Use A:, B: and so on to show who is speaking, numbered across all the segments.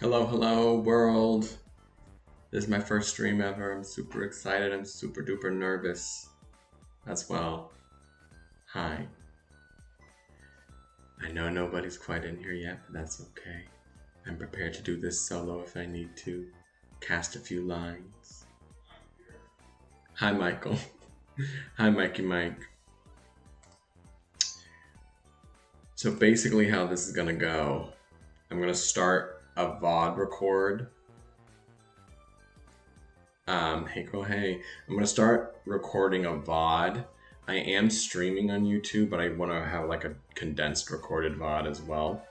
A: Hello, hello, world. This is my first stream ever. I'm super excited. I'm super duper nervous as well. Hi. I know nobody's quite in here yet, but that's okay. I'm prepared to do this solo if I need to. Cast a few lines. Hi, Michael. Hi, Mikey Mike. So basically how this is gonna go, I'm gonna start a VOD record. Hey girl, hey. I'm gonna start recording a VOD. I am streaming on YouTube, but I want to have like a condensed recorded VOD as well.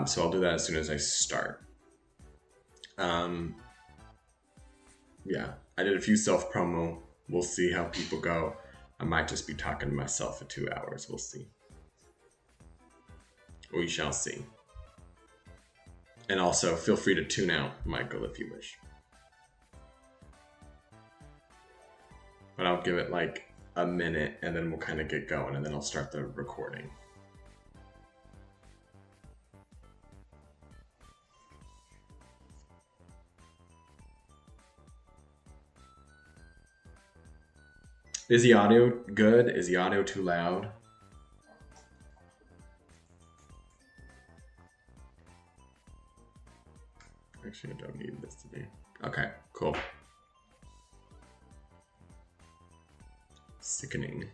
A: So I'll do that as soon as I start. Um, yeah, I did a few self promo. We'll see how people go. I might just be talking to myself for 2 hours. We'll see. We shall see. And also, feel free to tune out, Michael, if you wish. But I'll give it like a minute and then we'll kind of get going and then I'll start the recording. Is the audio good? Is the audio too loud? Actually, I don't need this to be. Okay, cool. Sickening.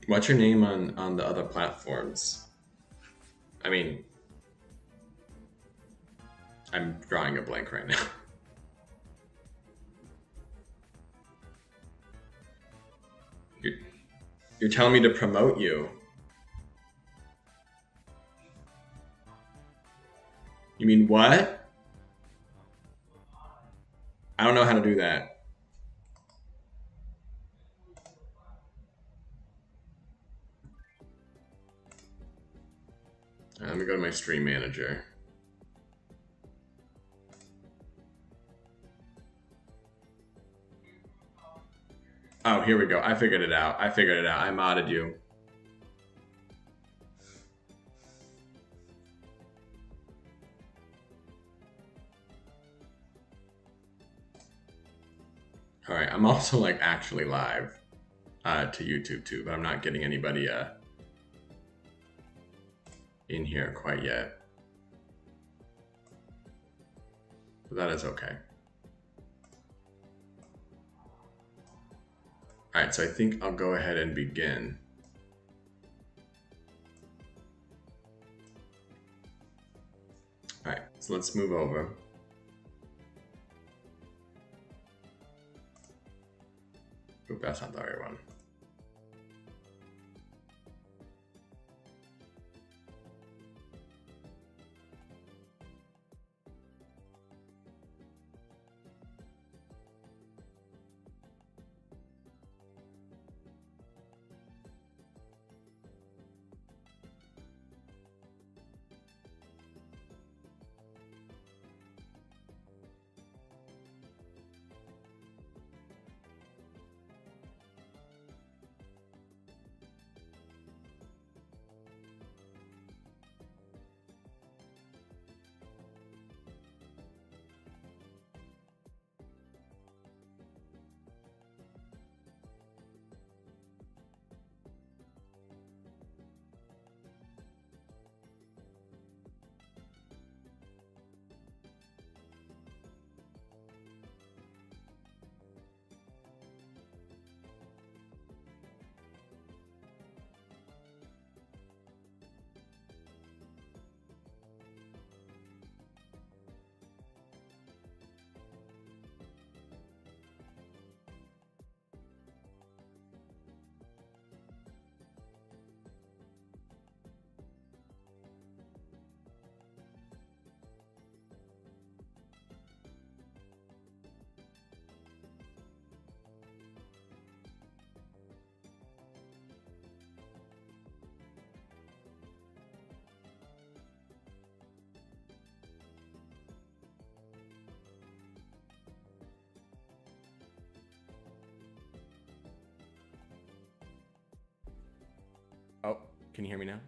A: What's your name on the other platforms? I mean, I'm drawing a blank right now. You're telling me to promote you. You mean what? I don't know how to do that. Let me go to my stream manager. Oh, here we go. I figured it out. I modded you. All right, I'm also like actually live to YouTube too, but I'm not getting anybody in here quite yet. But that is okay. All right, so I think I'll go ahead and begin. All right, so let's move over. Oop, that's not the right one. Can you hear me now?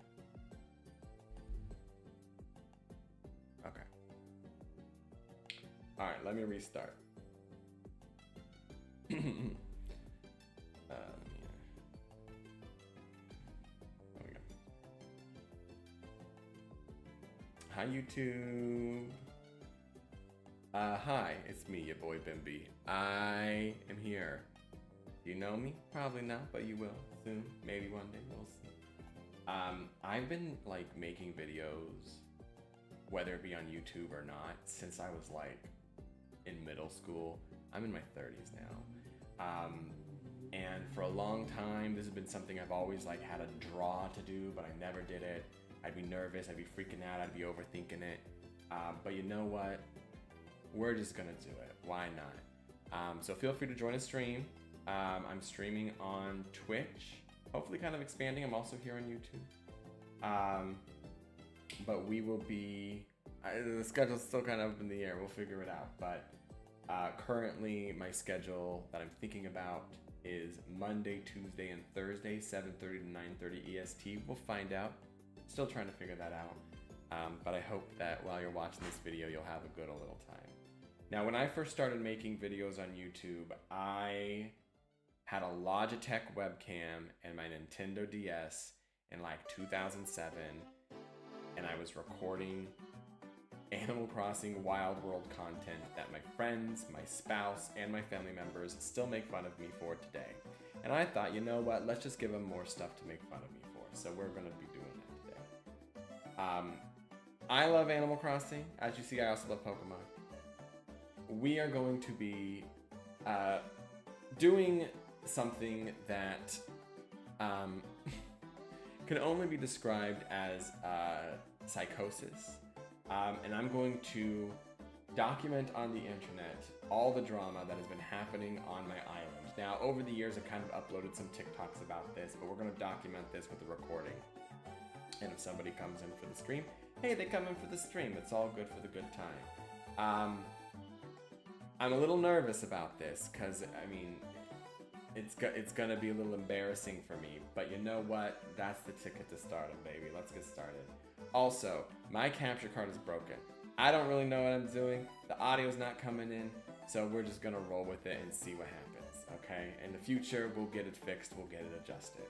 A: Okay. All right, let me restart. There we go. Hi, YouTube. Hi, it's me, your boy Bimby. I am here. Do you know me? Probably not, but you will soon. Maybe one day, we'll see. I've been like making videos, whether it be on YouTube or not, since I was like in middle school. I'm in my 30s now. And for a long time, this has been something I've always like had a draw to do, but I never did it. I'd be nervous, I'd be freaking out, I'd be overthinking it. But you know what? We're just gonna do it. Why not? So feel free to join a stream. I'm streaming on Twitch, hopefully kind of expanding. I'm also here on YouTube. But we will be, the schedule's still kind of up in the air. We'll figure it out. But currently my schedule that I'm thinking about is Monday, Tuesday, and Thursday, 7:30 to 9:30 EST. We'll find out. Still trying to figure that out. But I hope that while you're watching this video, you'll have a good old little time. Now, when I first started making videos on YouTube, I had a Logitech webcam and my Nintendo DS in like 2007, and I was recording Animal Crossing Wild World content that my friends, my spouse, and my family members still make fun of me for today. And I thought, you know what, let's just give them more stuff to make fun of me for. So we're gonna be doing that today. I love Animal Crossing. As you see, I also love Pokemon. We are going to be doing something that can only be described as psychosis. And I'm going to document on the internet all the drama that has been happening on my island. Now, over the years, I've kind of uploaded some TikToks about this, but we're going to document this with a recording. And if somebody comes in for the stream, hey, they come in for the stream. It's all good for the good time. I'm a little nervous about this because, I mean, it's gonna be a little embarrassing for me, but you know what? That's the ticket to stardom, baby. Let's get started. Also, my capture card is broken. I don't really know what I'm doing. The audio's not coming in, so we're just gonna roll with it and see what happens, okay? In the future, we'll get it fixed, we'll get it adjusted.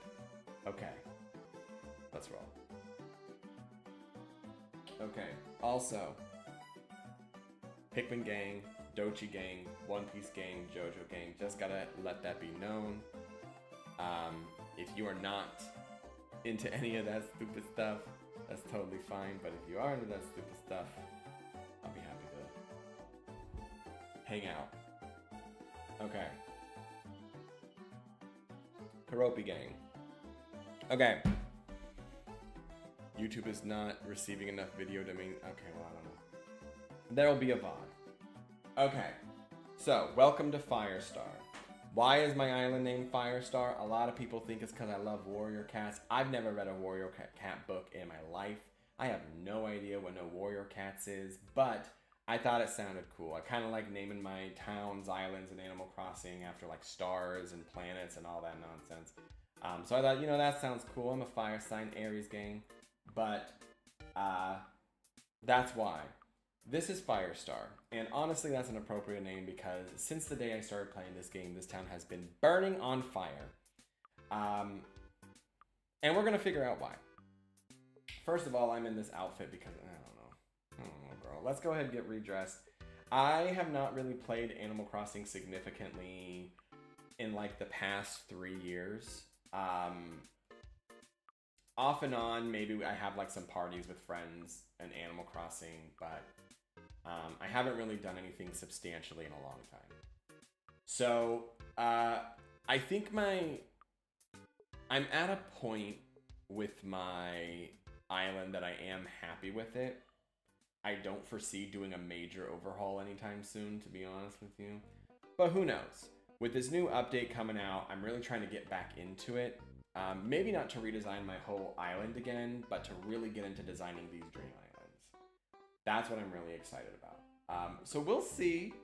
A: Okay, let's roll. Okay, also, Pikmin Gang, Dochi Gang, One Piece Gang, JoJo Gang, just gotta let that be known. If you are not into any of that stupid stuff, that's totally fine, but if you are into that stupid stuff, I'll be happy to hang out. Okay. Karopi Gang. Okay. YouTube is not receiving enough video to mean, okay, well, I don't know. There'll be a VOD. Okay, so welcome to Firestar. Why is my island named Firestar? A lot of people think it's because I love warrior cats. I've never read a warrior cat book in my life. I have no idea what no warrior cats is, but I thought it sounded cool. I kind of like naming my towns, islands, and Animal Crossing after like stars and planets and all that nonsense. So I thought, you know, that sounds cool. I'm a fire sign, Aries gang, but that's why. This is Firestar, and honestly that's an appropriate name because since the day I started playing this game, this town has been burning on fire. And we're gonna figure out why. First of all, I'm in this outfit because, I don't know, girl. Let's go ahead and get redressed. I have not really played Animal Crossing significantly in like the past 3 years. Off and on, maybe I have like some parties with friends and Animal Crossing, but I haven't really done anything substantially in a long time. So, I think I'm at a point with my island that I am happy with it. I don't foresee doing a major overhaul anytime soon, to be honest with you. But who knows? With this new update coming out, I'm really trying to get back into it. Maybe not to redesign my whole island again, but to really get into designing these dream islands. That's what I'm really excited about. So we'll see.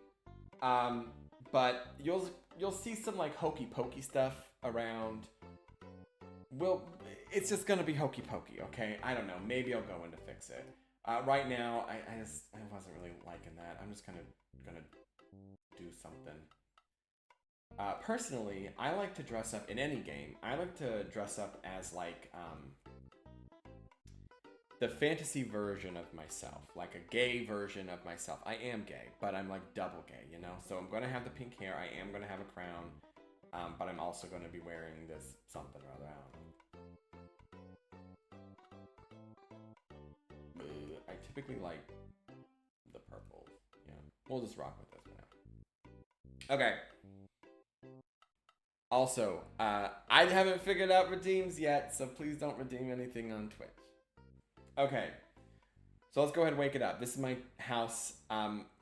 A: But you'll see some like hokey pokey stuff around.
B: it's just gonna be hokey pokey, okay? I don't know. Maybe I'll go in to fix it. Right now, I wasn't really liking that. I'm just gonna do something. Personally, I like to dress up in any game. I like to dress up as like the fantasy version of myself, like a gay version of myself. I am gay, but I'm like double gay, you know? So I'm gonna have the pink hair. I am gonna have a crown, but I'm also gonna be wearing this something or other. I don't know. I typically like the purple. Yeah, we'll just rock with this for now. Okay. Also, I haven't figured out redeems yet, so please don't redeem anything on Twitch. Okay, so let's go ahead and wake it up. This is my house.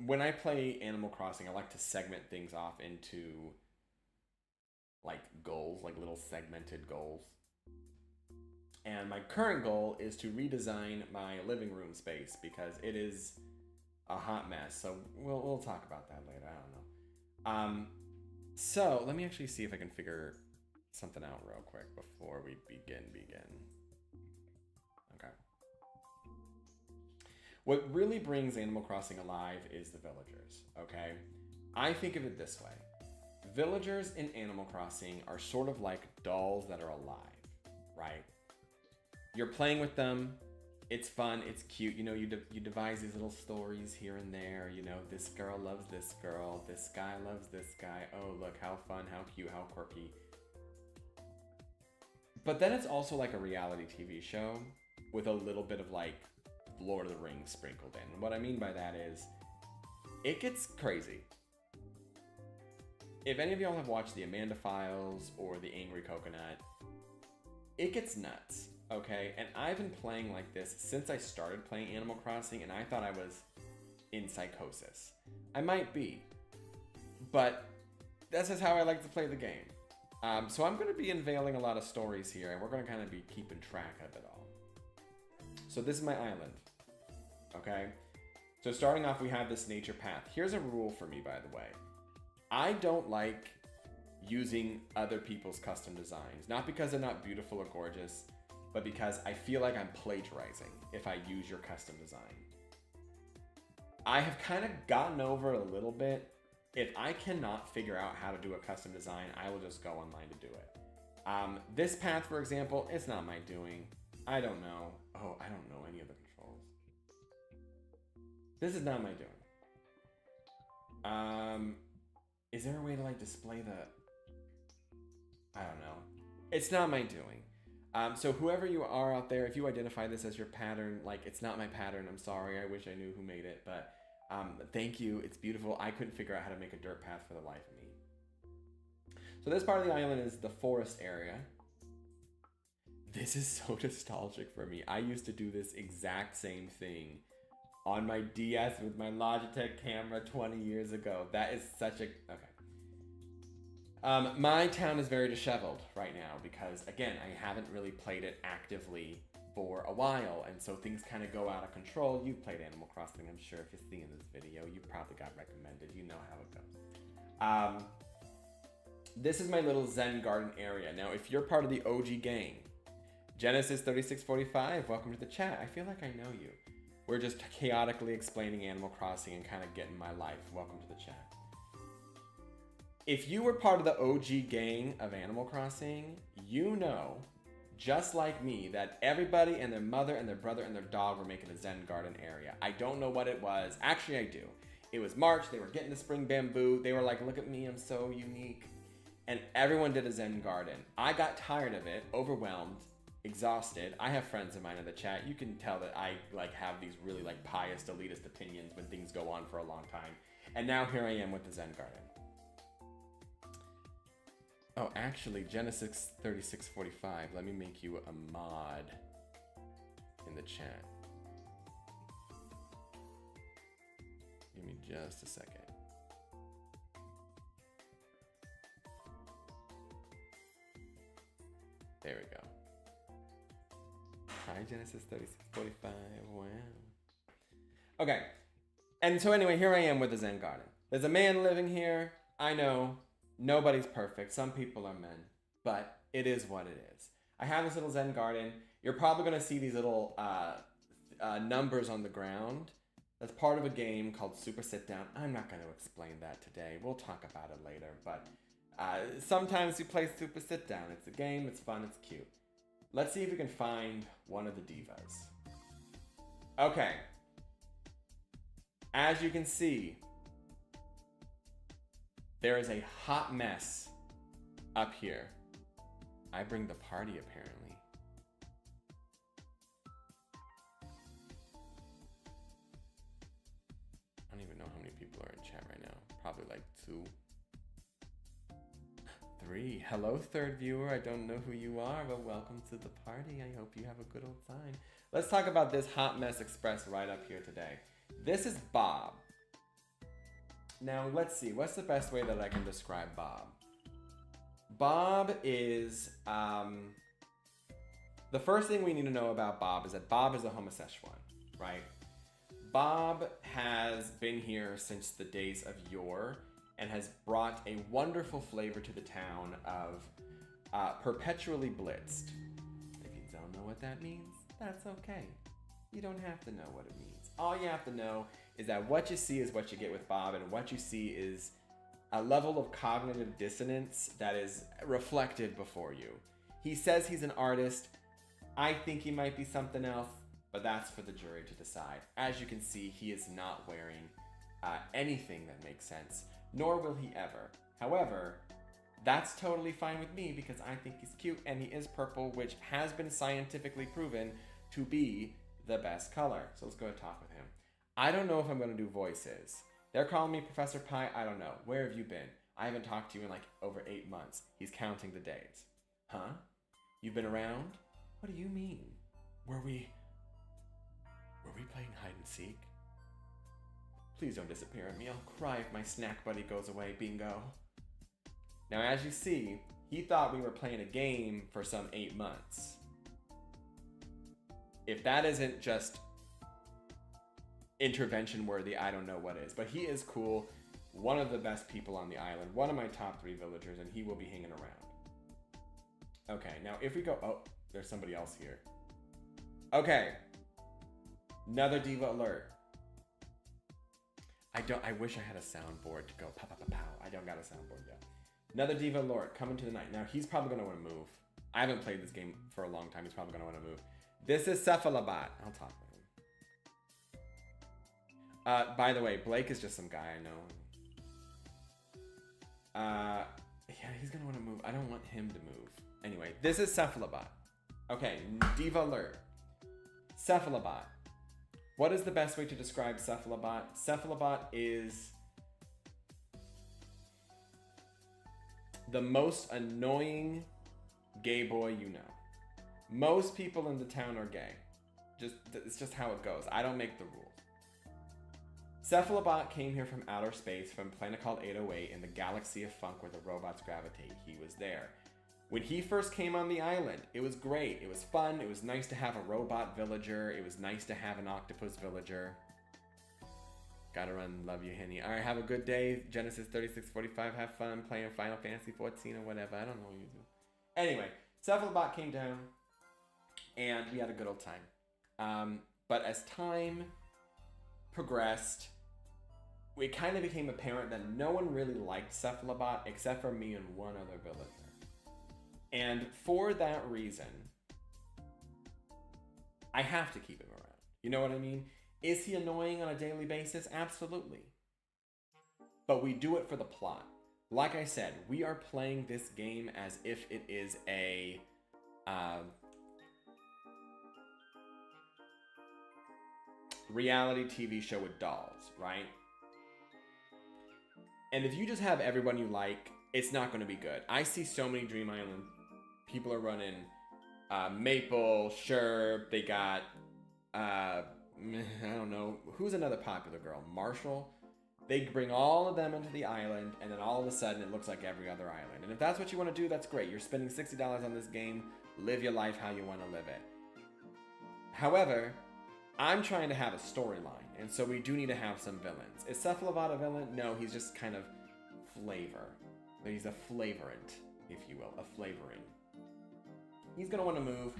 B: When I play Animal Crossing, I like to segment things off into like goals, like little segmented goals. And my current goal is to redesign my living room space because it is a hot mess. So we'll talk about that later. I don't know. So let me actually see if I can figure something out real quick before we begin. Okay. What really brings Animal Crossing alive is the villagers, okay? I think of it this way. Villagers in Animal Crossing are sort of like dolls that are alive, right? You're playing with them. It's fun. It's cute. You know, you devise these little stories here and there. You know, this girl loves this girl. This guy loves this guy. Oh, look, how fun, how cute, how quirky. But then it's also like a reality TV show with a little bit of like Lord of the Rings sprinkled in. And what I mean by that is it gets crazy. If any of y'all have watched the Amanda Files or the Angry Coconut, it gets nuts. Okay, and I've been playing like this since I started playing Animal Crossing, and I thought I was in psychosis. I might be, but this is how I like to play the game. So I'm going to be unveiling a lot of stories here, and we're going to kind of be keeping track of it all. So this is my island, okay? So starting off, we have this nature path. Here's a rule for me, by the way. I don't like using other people's custom designs, not because they're not beautiful or gorgeous, but because I feel like I'm plagiarizing if I use your custom design. I have kind of gotten over a little bit. If I cannot figure out how to do a custom design, I will just go online to do it. This path, for example, it's not my doing. I don't know. Oh, I don't know any of the controls. This is not my doing. Is there a way to like display the... I don't know. It's not my doing. So whoever you are out there, if you identify this as your pattern, like it's not my pattern, I'm sorry, I wish I knew who made it, but thank you, it's beautiful. I couldn't figure out how to make a dirt path for the life of me. So this part of the island is the forest area. This is so nostalgic for me. I used to do this exact same thing on my DS with my Logitech camera 20 years ago. That is such a... Okay. My town is very disheveled right now because, again, I haven't really played it actively for a while, and so things kind of go out of control. You've played Animal Crossing, I'm sure. If you're seeing this video, you probably got recommended. You know how it goes. This is my little Zen garden area. Now, if you're part of the OG gang, Genesis3645, welcome to the chat. I feel like I know you. We're just chaotically explaining Animal Crossing and kind of getting my life. Welcome to the chat. If you were part of the OG gang of Animal Crossing, you know, just like me, that everybody and their mother and their brother and their dog were making a Zen garden area. I don't know what it was. Actually, I do. It was March. They were getting the spring bamboo. They were like, look at me, I'm so unique. And everyone did a Zen garden. I got tired of it, overwhelmed, exhausted. I have friends of mine in the chat. You can tell that I like have these really like pious, elitist opinions when things go on for a long time. And now here I am with the Zen garden. Oh, actually, Genesis 3645, let me make you a mod in the chat. Give me just a second. There we go. Hi, Genesis 3645, wow. Okay, and so anyway, here I am with the Zen garden. There's a man living here, I know. Nobody's perfect. Some people are men, but it is what it is. I have this little Zen garden. You're probably going to see these little numbers on the ground. That's part of a game called Super Sit Down. I'm not going to explain that today. We'll talk about it later. But sometimes you play Super Sit Down. It's a game. It's fun. It's cute. Let's see if we can find one of the divas. Okay. As you can see, there is a hot mess up here. I bring the party, apparently. I don't even know how many people are in chat right now. Probably like 2. 3. Hello, third viewer. I don't know who you are, but welcome to the party. I hope you have a good old time. Let's talk about this Hot Mess Express right up here today. This is Bob. Now, let's see. What's the best way that I can describe Bob? Bob is... the first thing we need to know about Bob is that Bob is a homosexual, right? Bob has been here since the days of yore and has brought a wonderful flavor to the town of perpetually blitzed. If you don't know what that means, that's okay. You don't have to know what it means. All you have to know is that what you see is what you get with Bob, and what you see is a level of cognitive dissonance that is reflected before you. He says he's an artist. I think he might be something else, but that's for the jury to decide. As you can see, he is not wearing anything that makes sense, nor will he ever. However, that's totally fine with me because I think he's cute, and he is purple, which has been scientifically proven to be the best color. So let's go and talk with him. I don't know if I'm going to do voices. They're calling me Professor Pie. I don't know. Where have you been? I haven't talked to you in like over 8 months. He's counting the days. Huh? You've been around? What do you mean? Were we playing hide and seek? Please don't disappear on me. I'll cry if my snack buddy goes away. Bingo. Now, as you see, he thought we were playing a game for some 8 months. If that isn't just intervention worthy, I don't know what is. But he is cool. One of the best people on the island. One of my top 3 villagers, and he will be hanging around. Okay, now if we go... Oh, there's somebody else here. Okay. Another diva alert. I wish I had a soundboard to go pow, pow, pow, pow. I don't got a soundboard yet. Another diva alert coming to the night. Now, he's probably going to want to move. I haven't played this game for a long time. He's probably going to want to move. This is Cephalobot. I'll talk with him. By the way, Blake is just some guy I know. Yeah, he's going to want to move. I don't want him to move. Anyway, this is Cephalobot. Okay, diva alert. Cephalobot. What is the best way to describe Cephalobot? Cephalobot is the most annoying gay boy you know. Most people in the town are gay. It's just how it goes. I don't make the rules. Cephalobot came here from outer space, from a planet called 808 in the galaxy of funk where the robots gravitate. He was there. When he first came on the island, it was great. It was fun. It was nice to have a robot villager. It was nice to have an octopus villager. Gotta run. Love you, Henny. All right, have a good day. Genesis 3645. Have fun playing Final Fantasy 14 or whatever. I don't know what you do. Anyway, Cephalobot came down, and we had a good old time. But as time progressed, it kind of became apparent that no one really liked Cephalobot except for me and one other villager. And for that reason, I have to keep him around. You know what I mean? Is he annoying on a daily basis? Absolutely. But we do it for the plot. Like I said, we are playing this game as if it is a reality TV show with dolls, right? And if you just have everyone you like, it's not going to be good. I see so many Dream Island people are running Maple, Sherb, they got, I don't know, who's another popular girl? Marshall? They bring all of them into the island, and then all of a sudden it looks like every other island. And if that's what you want to do, that's great. You're spending $60 on this game. Live your life how you want to live it. However, I'm trying to have a storyline, and so we do need to have some villains. Is Cephalobot a villain? No, he's just kind of flavor. He's a flavorant, if you will, a flavoring. He's going to want to move.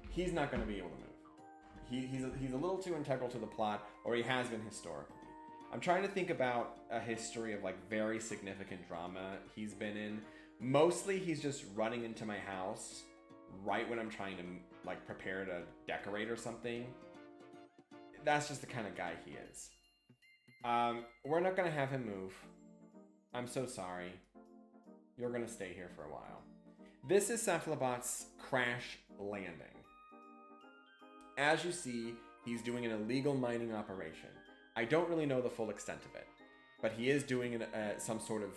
B: He's not going to be able to move. He's a little too integral to the plot, or he has been historically. I'm trying to think about a history of like very significant drama he's been in. Mostly he's just running into my house right when I'm trying to like prepare to decorate or something. That's just the kind of guy he is. We're not gonna have him move. I'm so sorry. You're gonna stay here for a while. This is Cephalobot's crash landing. As you see, he's doing an illegal mining operation. I don't really know the full extent of it, but he is doing some sort of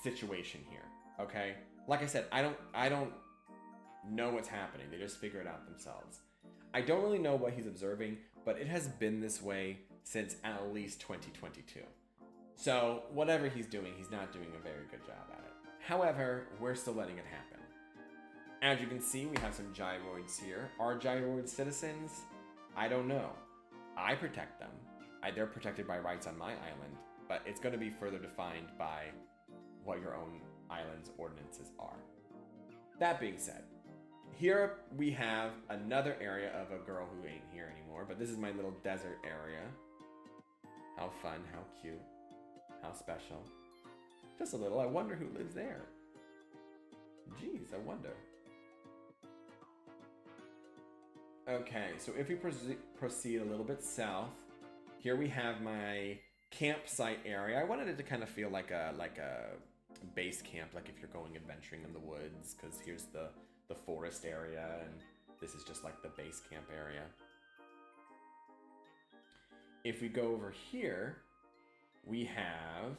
B: situation here. Okay, like I said, I don't know what's happening. They just figure it out themselves. I don't really know what he's observing, but it has been this way since at least 2022. So whatever he's doing, he's not doing a very good job at it. However, we're still letting it happen. As you can see, we have some gyroids here. Are gyroids citizens? I don't know. I protect them. They're protected by rights on my island, but it's going to be further defined by what your own island's ordinances are. That being said, here we have another area of a girl who ain't here anymore, but this is my little desert area. How fun, how cute, how special. Just a little. I wonder who lives there. Jeez, I wonder. Okay, so if we proceed a little bit south, here we have my campsite area. I wanted it to kind of feel like a base camp, like if you're going adventuring in the woods, because here's the forest area, and this is just like the base camp area. If we go over here, we have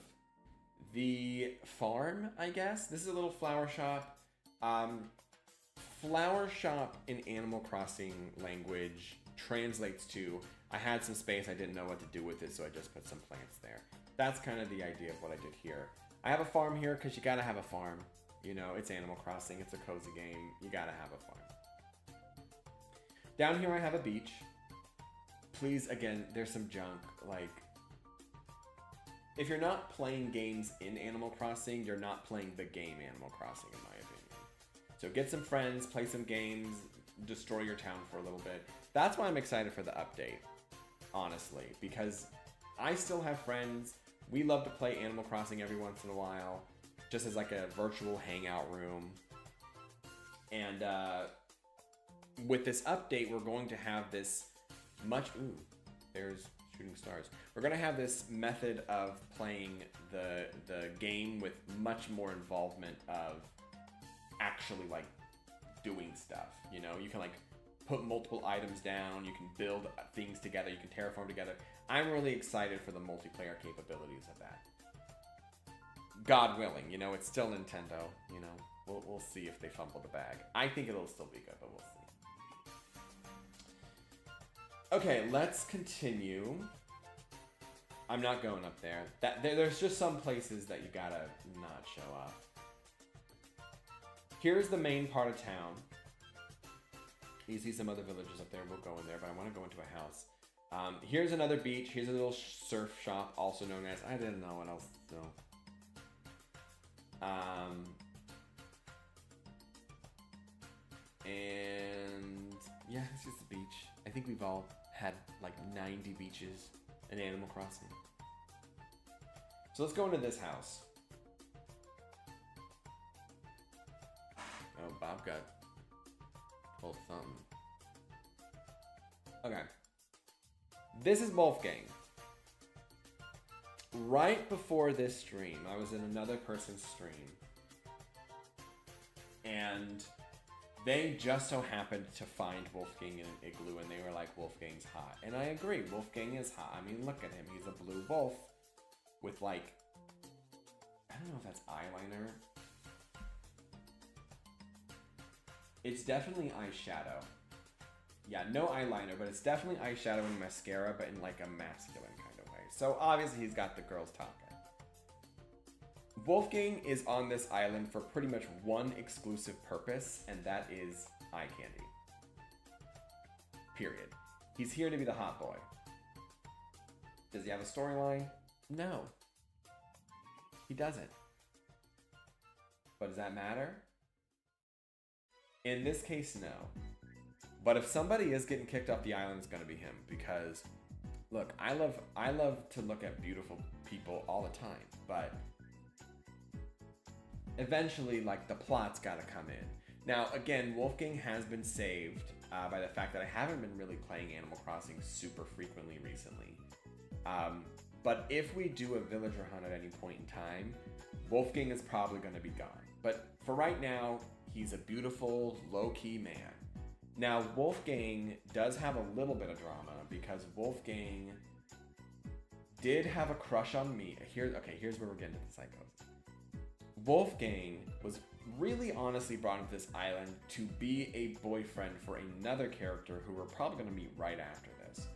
B: the farm, I guess. This is a little flower shop. Flower shop in Animal Crossing language translates to, I had some space, I didn't know what to do with it, so I just put some plants there. That's kind of the idea of what I did here. I have a farm here because you gotta have a farm. You know, it's Animal Crossing, it's a cozy game, you gotta have a farm. Down here I have a beach. Please, again, there's some junk, like, if you're not playing games in Animal Crossing, you're not playing the game Animal Crossing, in my opinion. So get some friends, play some games, destroy your town for a little bit. That's why I'm excited for the update, honestly, because I still have friends. We love to play Animal Crossing every once in a while, just as like a virtual hangout room. And with this update, we're going to have this ooh, there's shooting stars. We're going to have this method of playing the game with much more involvement of actually like doing stuff. You know, you can like put multiple items down, you can build things together, you can terraform together. I'm really excited for the multiplayer capabilities of that. God willing, you know, it's still Nintendo, you know. We'll see if they fumble the bag. I think it'll still be good, but we'll see. Okay, let's continue. I'm not going up there. There's just some places that you gotta not show up. Here's the main part of town. You see some other villages up there. We'll go in there, but I want to go into a house. Here's another beach. Here's a little surf shop, also known as... I didn't know what else to know. And... yeah, this is the beach. I think we've all had like 90 beaches in Animal Crossing. So let's go into this house. Oh, Bob got pulled something. Okay. This is Wolfgang. Right before this stream, I was in another person's stream. And they just so happened to find Wolfgang in an igloo, and they were like, Wolfgang's hot. And I agree, Wolfgang is hot. I mean, look at him. He's a blue wolf with like, I don't know if that's eyeliner. It's definitely eyeshadow. Yeah, no eyeliner, but it's definitely eyeshadow and mascara, but in like a masculine kind of way. So obviously he's got the girls talking. Wolfgang is on this island for pretty much one exclusive purpose, and that is eye candy. Period. He's here to be the hot boy. Does he have a storyline? No. He doesn't. But does that matter? In this case, no. But if somebody is getting kicked off the island, it's gonna be him, because look, I love to look at beautiful people all the time, but eventually, like, the plot's gotta come in. Now, again, Wolfgang has been saved by the fact that I haven't been really playing Animal Crossing super frequently recently. But if we do a villager hunt at any point in time, Wolfgang is probably going to be gone. But for right now, he's a beautiful, low-key man. Now, Wolfgang does have a little bit of drama because Wolfgang did have a crush on me. Here's where we're getting to the psychos. Wolfgang was really honestly brought to this island to be a boyfriend for another character who we're probably going to meet right after this.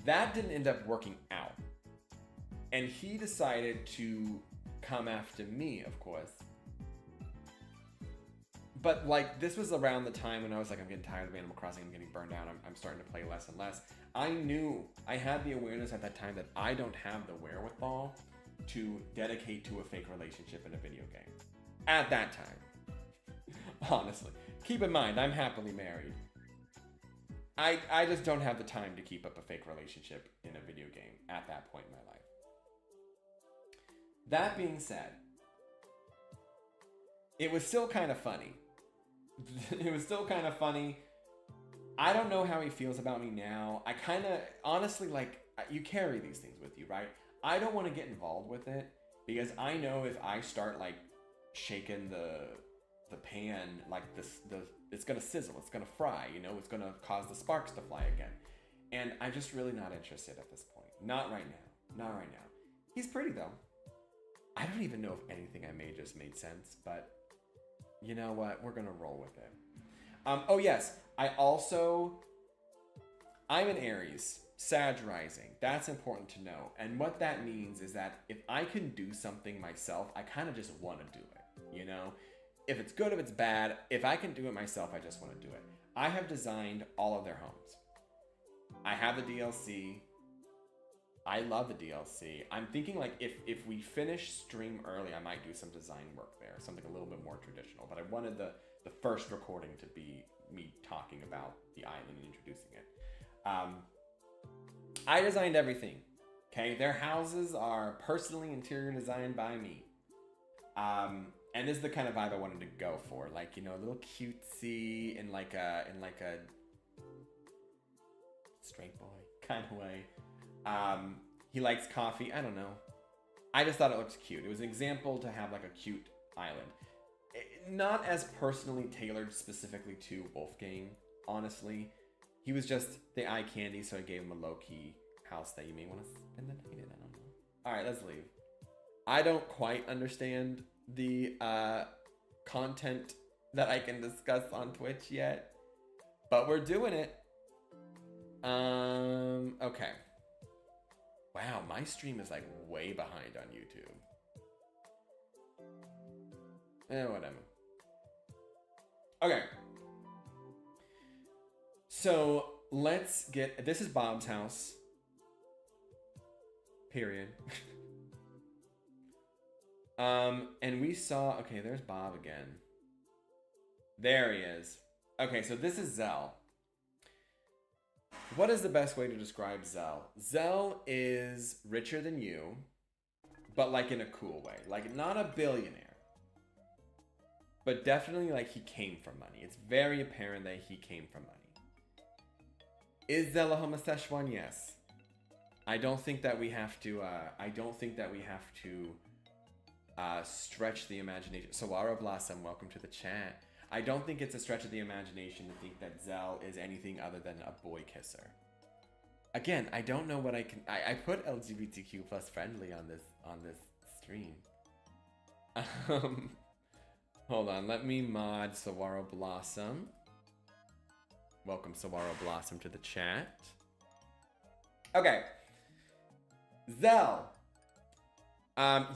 B: That didn't end up working out. And he decided to come after me, of course. But like, this was around the time when I was like, I'm getting tired of Animal Crossing, I'm getting burned out, I'm starting to play less and less. I knew, I had the awareness at that time that I don't have the wherewithal to dedicate to a fake relationship in a video game. At that time. Honestly. Keep in mind, I'm happily married. I just don't have the time to keep up a fake relationship in a video game at that point in my life. That being said, it was still kind of funny. It was still kind of funny. I don't know how he feels about me now. I kind of, honestly, like, you carry these things with you, right? I don't want to get involved with it because I know if I start, like, shaking the pan, like, it's going to sizzle, it's going to fry, you know, it's going to cause the sparks to fly again. And I'm just really not interested at this point. Not right now. Not right now. He's pretty, though. I don't even know if anything I made just made sense, but you know what? We're going to roll with it. Oh, yes. I'm an Aries, Sag rising. That's important to know. And what that means is that if I can do something myself, I kind of just want to do it, you know? If it's good, if it's bad, if I can do it myself, I just want to do it. I have designed all of their homes. I have the DLC. I love the DLC. I'm thinking, like, if we finish stream early, I might do some design work there, something a little bit more traditional. But I wanted the first recording to be me talking about the island and introducing it. I designed everything. Okay, their houses are personally interior designed by me. And this is the kind of vibe I wanted to go for, like, you know, a little cutesy in like a straight boy kind of way. He likes coffee. I don't know. I just thought it looked cute. It was an example to have like a cute island. Not as personally tailored specifically to Wolfgang, honestly. He was just the eye candy, so I gave him a low-key house that you may want to spend the night in. I don't know. All right, let's leave. I don't quite understand the content that I can discuss on Twitch yet, but we're doing it. Okay. Wow, my stream is like way behind on YouTube. Whatever. Okay. So let's get, this is Bob's house. Period. And we saw, okay, there's Bob again. There he is. Okay, so this is Zell. What is the best way to describe Zell? Zell is richer than you, but like in a cool way. Like, not a billionaire, but definitely like he came from money. It's very apparent that he came from money. Is Zell a homosexual? Yes. I don't think that we have to, stretch the imagination. Sawara Blossom, welcome to the chat. I don't think it's a stretch of the imagination to think that Zell is anything other than a boy kisser. Again, I don't know what I can. I put LGBTQ plus friendly on this stream. Hold on, let me mod Sawara Blossom. Welcome Sawara Blossom to the chat. Okay, Zell.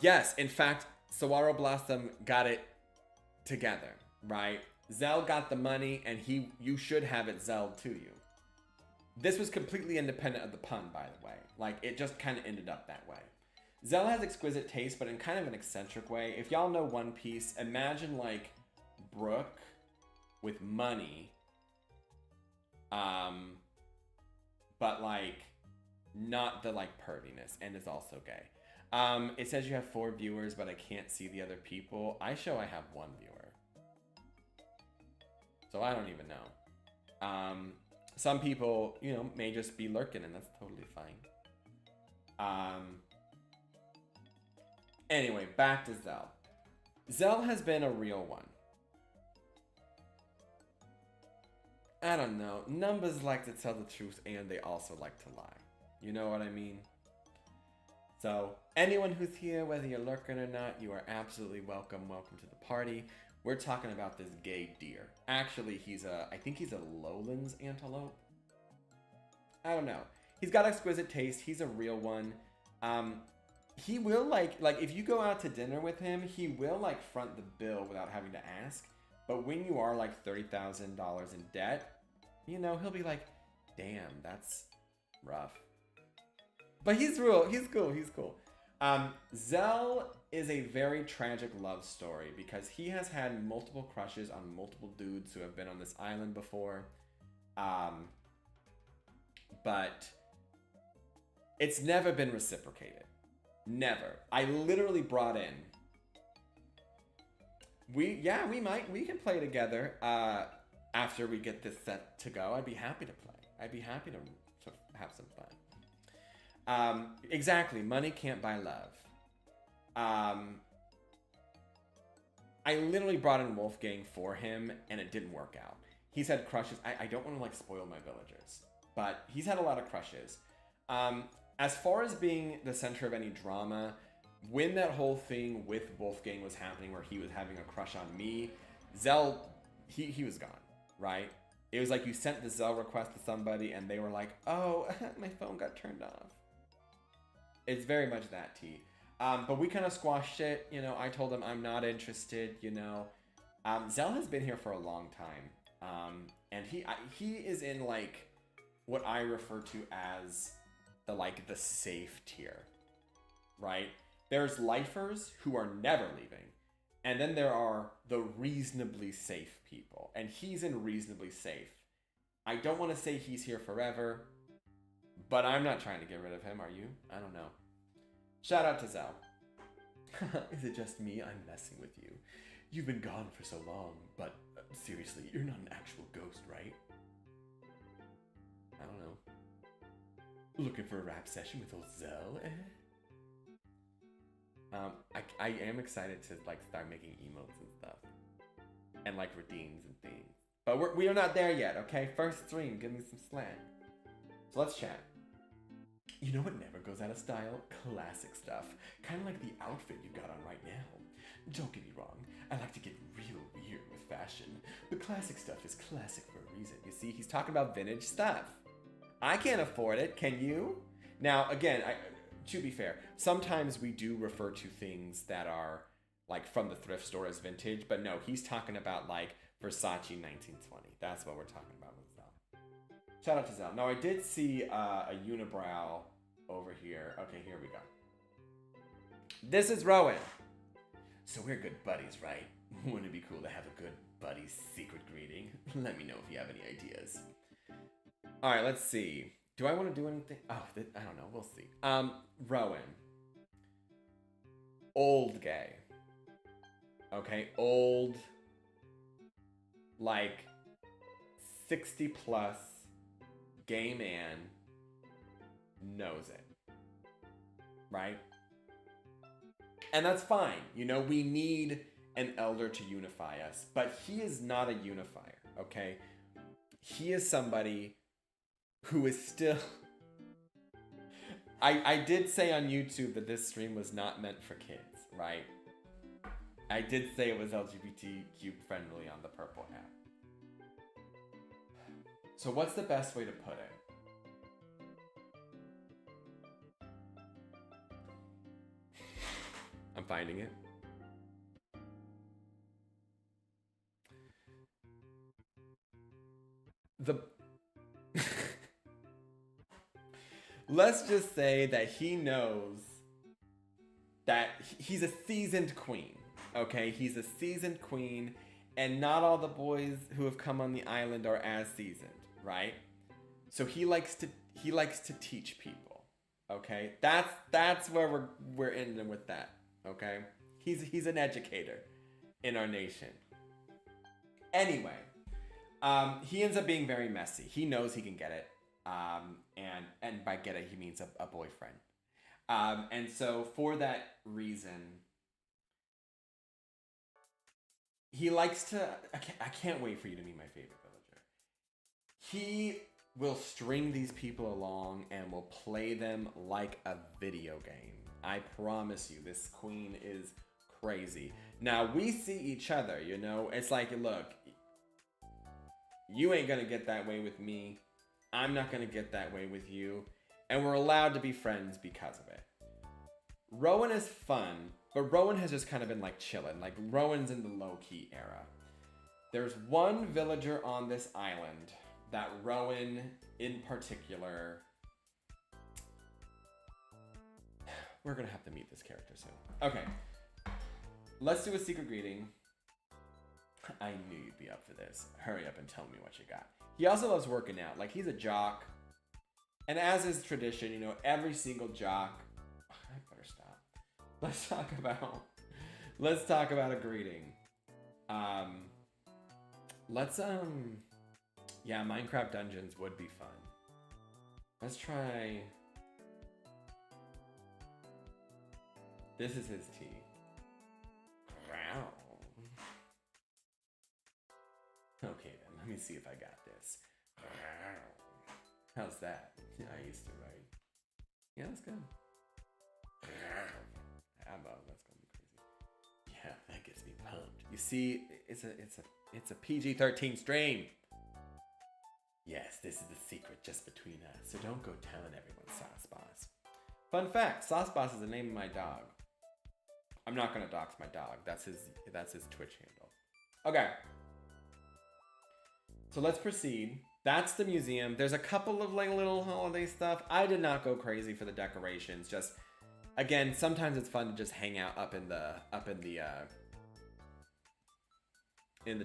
B: Yes, in fact, Sawara Blossom got it together. Right? Zell got the money, and you should have it Zelled to you. This was completely independent of the pun, by the way. Like, it just kind of ended up that way. Zell has exquisite taste, but in kind of an eccentric way. If y'all know One Piece, imagine like Brooke with money, but like not the like perviness, and is also gay. It says you have 4 viewers, but I can't see the other people. I show I have 1 viewer, so I don't even know. Some people, you know, may just be lurking, and that's totally fine. Anyway, back to Zell. Zell has been a real one. I don't know. Numbers like to tell the truth, and they also like to lie. You know what I mean? So, anyone who's here, whether you're lurking or not, you are absolutely welcome. Welcome to the party. We're talking about this gay deer. Actually, I think he's a lowlands antelope. I don't know. He's got exquisite taste. He's a real one. He will like if you go out to dinner with him, he will like front the bill without having to ask. But when you are like $30,000 in debt, you know, he'll be like, damn, that's rough. But he's real. He's cool. He's cool. Zell is a very tragic love story because he has had multiple crushes on multiple dudes who have been on this island before. But it's never been reciprocated. Never. I literally brought in. We can play together after we get this set to go. I'd be happy to play. I'd be happy to have some fun. Exactly. Money can't buy love. I literally brought in Wolfgang for him, and it didn't work out. He's had crushes. I don't want to like spoil my villagers, but he's had a lot of crushes. As far as being the center of any drama, when that whole thing with Wolfgang was happening, where he was having a crush on me, Zell, he was gone, right? It was like you sent the Zell request to somebody, and they were like, "Oh, my phone got turned off." It's very much that, T. But we kind of squashed it. You know, I told him I'm not interested. You know, Zell has been here for a long time, and he is in like what I refer to as the safe tier, right? There's lifers who are never leaving, and then there are the reasonably safe people, and he's in reasonably safe. I don't want to say he's here forever, but I'm not trying to get rid of him, are you? I don't know. Shout out to Zell. Is it just me? I'm messing with you. You've been gone for so long, but seriously, you're not an actual ghost, right? I don't know. Looking for a rap session with old Zell? I am excited to like start making emotes and stuff, and like redeems and things. But we are not there yet. Okay, first stream, give me some slack. So let's chat. You know what never goes out of style? Classic stuff. Kind of like the outfit you got on right now. Don't get me wrong, I like to get real weird with fashion, but classic stuff is classic for a reason. You see, he's talking about vintage stuff. I can't afford it, can you? Now, again, to be fair, sometimes we do refer to things that are like from the thrift store as vintage, but no, he's talking about like Versace 1920. That's what we're talking about with Zell. Shout out to Zell. Now, I did see a unibrow over here. Okay, here we go. This is Rowan. So we're good buddies, right? Wouldn't it be cool to have a good buddy secret greeting? Let me know if you have any ideas. All right, let's see. Do I want to do anything? Oh, I don't know. We'll see. Rowan. Old gay. Okay, old. Like 60 plus gay man knows it. Right? And that's fine. You know, we need an elder to unify us, but he is not a unifier, okay? He is somebody who is still... I did say on YouTube that this stream was not meant for kids, right? I did say it was LGBTQ friendly on the Purple app. So what's the best way to put it? I'm finding it. Let's just say that he knows that he's a seasoned queen, okay? He's a seasoned queen, and not all the boys who have come on the island are as seasoned, right? So he likes to teach people. Okay, that's where we're ending with that. Okay, he's an educator in our nation. Anyway, he ends up being very messy. He knows he can get it, and by get it he means a boyfriend. And so for that reason, he likes to. I can't wait for you to meet my favorite villager. He will string these people along and will play them like a video game. I promise you, this queen is crazy. Now, we see each other, you know? It's like, look, you ain't gonna get that way with me. I'm not gonna get that way with you. And we're allowed to be friends because of it. Rowan is fun, but Rowan has just kind of been like chilling. Like, Rowan's in the low-key era. There's one villager on this island that Rowan in particular, we're gonna have to meet this character soon. Okay, let's do a secret greeting. I knew you'd be up for this. Hurry up and tell me what you got. He also loves working out. Like, he's a jock, and as is tradition, you know, every single jock. I better stop. Let's talk about a greeting. Yeah, Minecraft Dungeons would be fun. Let's try. This is his tea. Wow. Okay then, let me see if I got this. How's that? Yeah, I used to, right? Yeah, that's good. That's gonna be crazy. Yeah, that gets me pumped. You see, it's a PG-13 stream. Yes, this is the secret just between us, so don't go telling everyone, Sauce Boss. Fun fact, Sauce Boss is the name of my dog. I'm not gonna dox my dog. That's his Twitch handle. Okay. So let's proceed. That's the museum. There's a couple of like little holiday stuff. I did not go crazy for the decorations. Just, again, sometimes it's fun to just hang out up in the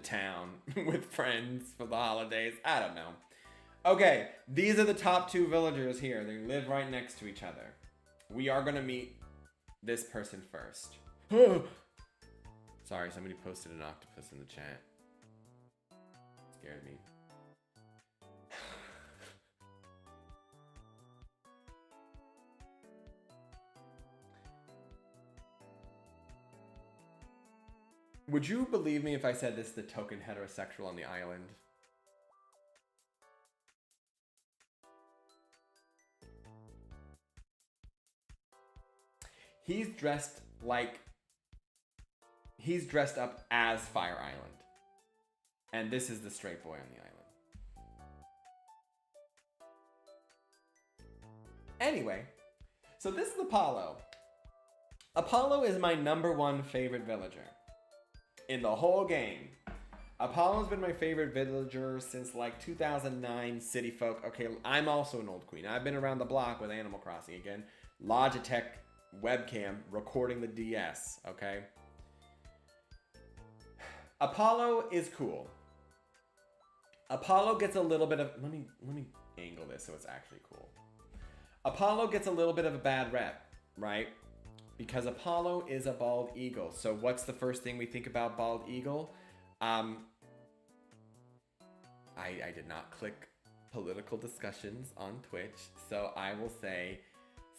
B: town with friends for the holidays. I don't know. Okay, these are the top two villagers here. They live right next to each other. We are gonna meet this person first. Sorry, somebody posted an octopus in the chat. Scared me. Would you believe me if I said this is the token heterosexual on the island? He's dressed up as Fire Island. And this is the straight boy on the island. Anyway, so this is Apollo. Apollo is my #1 favorite villager in the whole game. Apollo's been my favorite villager since like 2009 City Folk. Okay, I'm also an old queen. I've been around the block with Animal Crossing again. Logitech webcam recording the DS, okay? Apollo is cool. Apollo gets a little bit of, let me angle this so it's actually cool. Apollo gets a little bit of a bad rep, right? Because Apollo is a bald eagle. So what's the first thing we think about bald eagle? I did not click political discussions on Twitch, so I will say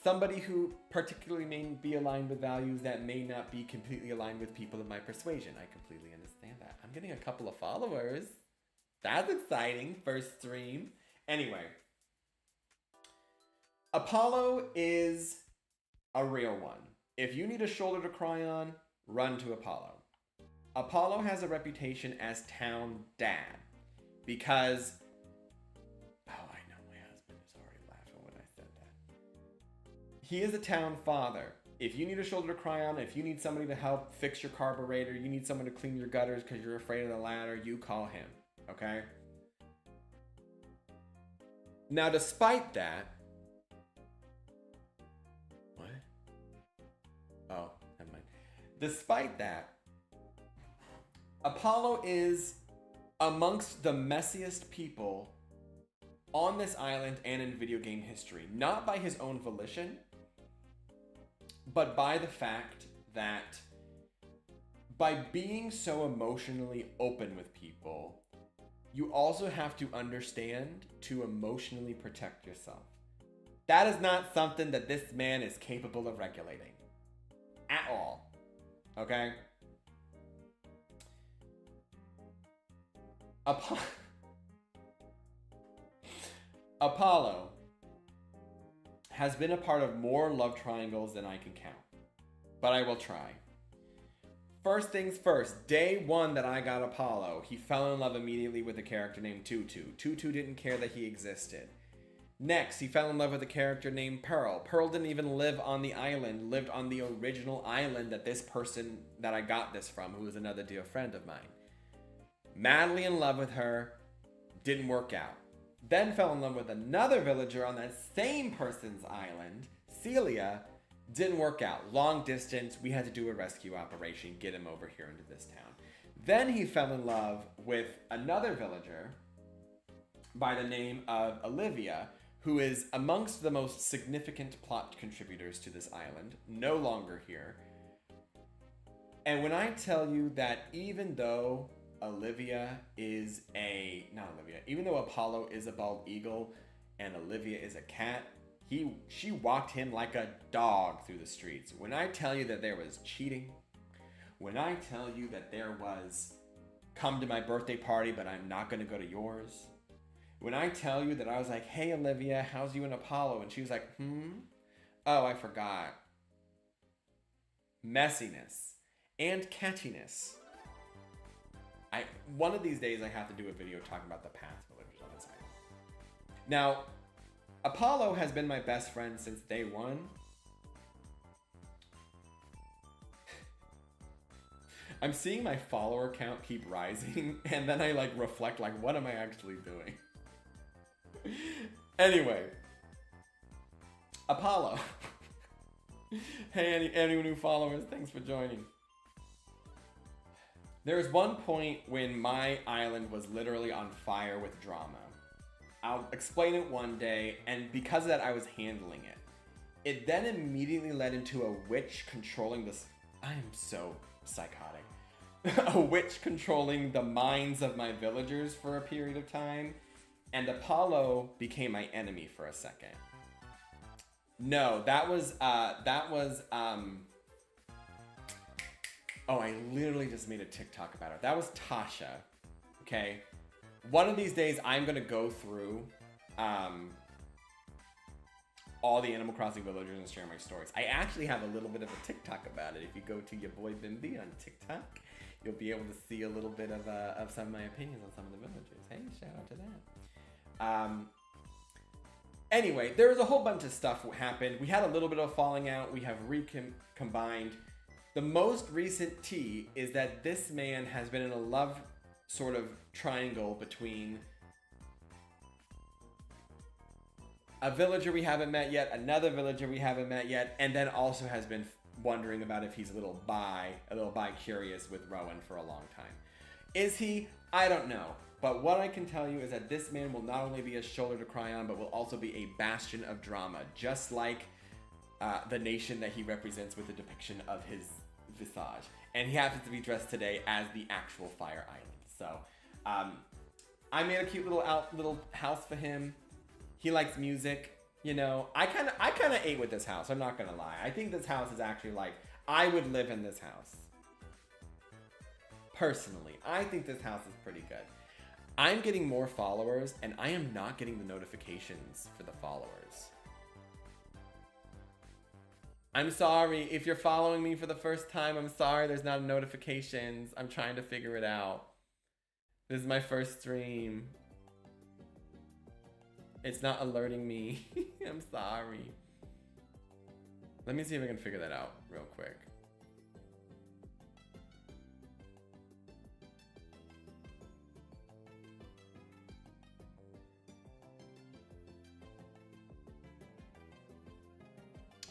B: somebody who particularly may be aligned with values that may not be completely aligned with people of my persuasion. I completely understand that. I'm getting a couple of followers. That's exciting. First stream. Anyway, Apollo is a real one. If you need a shoulder to cry on, run to Apollo. Apollo has a reputation as town dad because, oh, I know my husband is already laughing when I said that. He is a town father. If you need a shoulder to cry on, if you need somebody to help fix your carburetor, you need someone to clean your gutters because you're afraid of the ladder, you call him, okay? Now, despite that, what? Oh, never mind. Despite that, Apollo is amongst the messiest people on this island and in video game history, not by his own volition, but by the fact that by being so emotionally open with people, you also have to understand to emotionally protect yourself. That is not something that this man is capable of regulating at all. Okay? Apollo has been a part of more love triangles than I can count, but I will try. First things first, day one that I got Apollo, he fell in love immediately with a character named Tutu. Tutu didn't care that he existed. Next, he fell in love with a character named Pearl. Pearl didn't even live on the island, lived on the original island that this person that I got this from, who was another dear friend of mine. Madly in love with her, didn't work out. Then fell in love with another villager on that same person's island, Celia. Didn't work out. Long distance, we had to do a rescue operation, get him over here into this town. Then he fell in love with another villager by the name of Olivia, who is amongst the most significant plot contributors to this island, no longer here. And when I tell you that even though even though Apollo is a bald eagle and Olivia is a cat, she walked him like a dog through the streets. When I tell you that there was cheating, when I tell you that there was come to my birthday party but I'm not gonna go to yours, when I tell you that I was like, hey Olivia, how's you and Apollo? And she was like, oh, I forgot. Messiness and cattiness. One of these days I have to do a video talking about the past villagers on this island. Now, Apollo has been my best friend since day one. I'm seeing my follower count keep rising, and then I reflect what am I actually doing? Anyway, Apollo. Hey, any new followers, thanks for joining. There was one point when my island was literally on fire with drama. I'll explain it one day, and because of that, I was handling it. It then immediately led into a witch controlling this. I am so psychotic. A witch controlling the minds of my villagers for a period of time, and Apollo became my enemy for a second. No, oh, I literally just made a TikTok about her. That was Tasha, okay? One of these days, I'm gonna go through all the Animal Crossing villagers and share my stories. I actually have a little bit of a TikTok about it. If you go to your boy Bimby on TikTok, you'll be able to see a little bit of some of my opinions on some of the villagers. Hey, shout out to that. Anyway, there was a whole bunch of stuff that happened. We had a little bit of falling out. We have recombined. The most recent tea is that this man has been in a love sort of triangle between a villager we haven't met yet, another villager we haven't met yet, and then also has been wondering about if he's a little bi-curious with Rowan for a long time. Is he? I don't know. But what I can tell you is that this man will not only be a shoulder to cry on, but will also be a bastion of drama, just like the nation that he represents with the depiction of his visage. And he happens to be dressed today as the actual Fire Island. So I made a cute little house for him. He likes music, you know. I kind of ate with this house. I'm not gonna lie. I think this house is actually I would live in this house. Personally, I think this house is pretty good. I'm getting more followers, and I am not getting the notifications for the followers. I'm sorry. If you're following me for the first time, I'm sorry there's not notifications. I'm trying to figure it out. This is my first stream. It's not alerting me. I'm sorry. Let me see if I can figure that out real quick.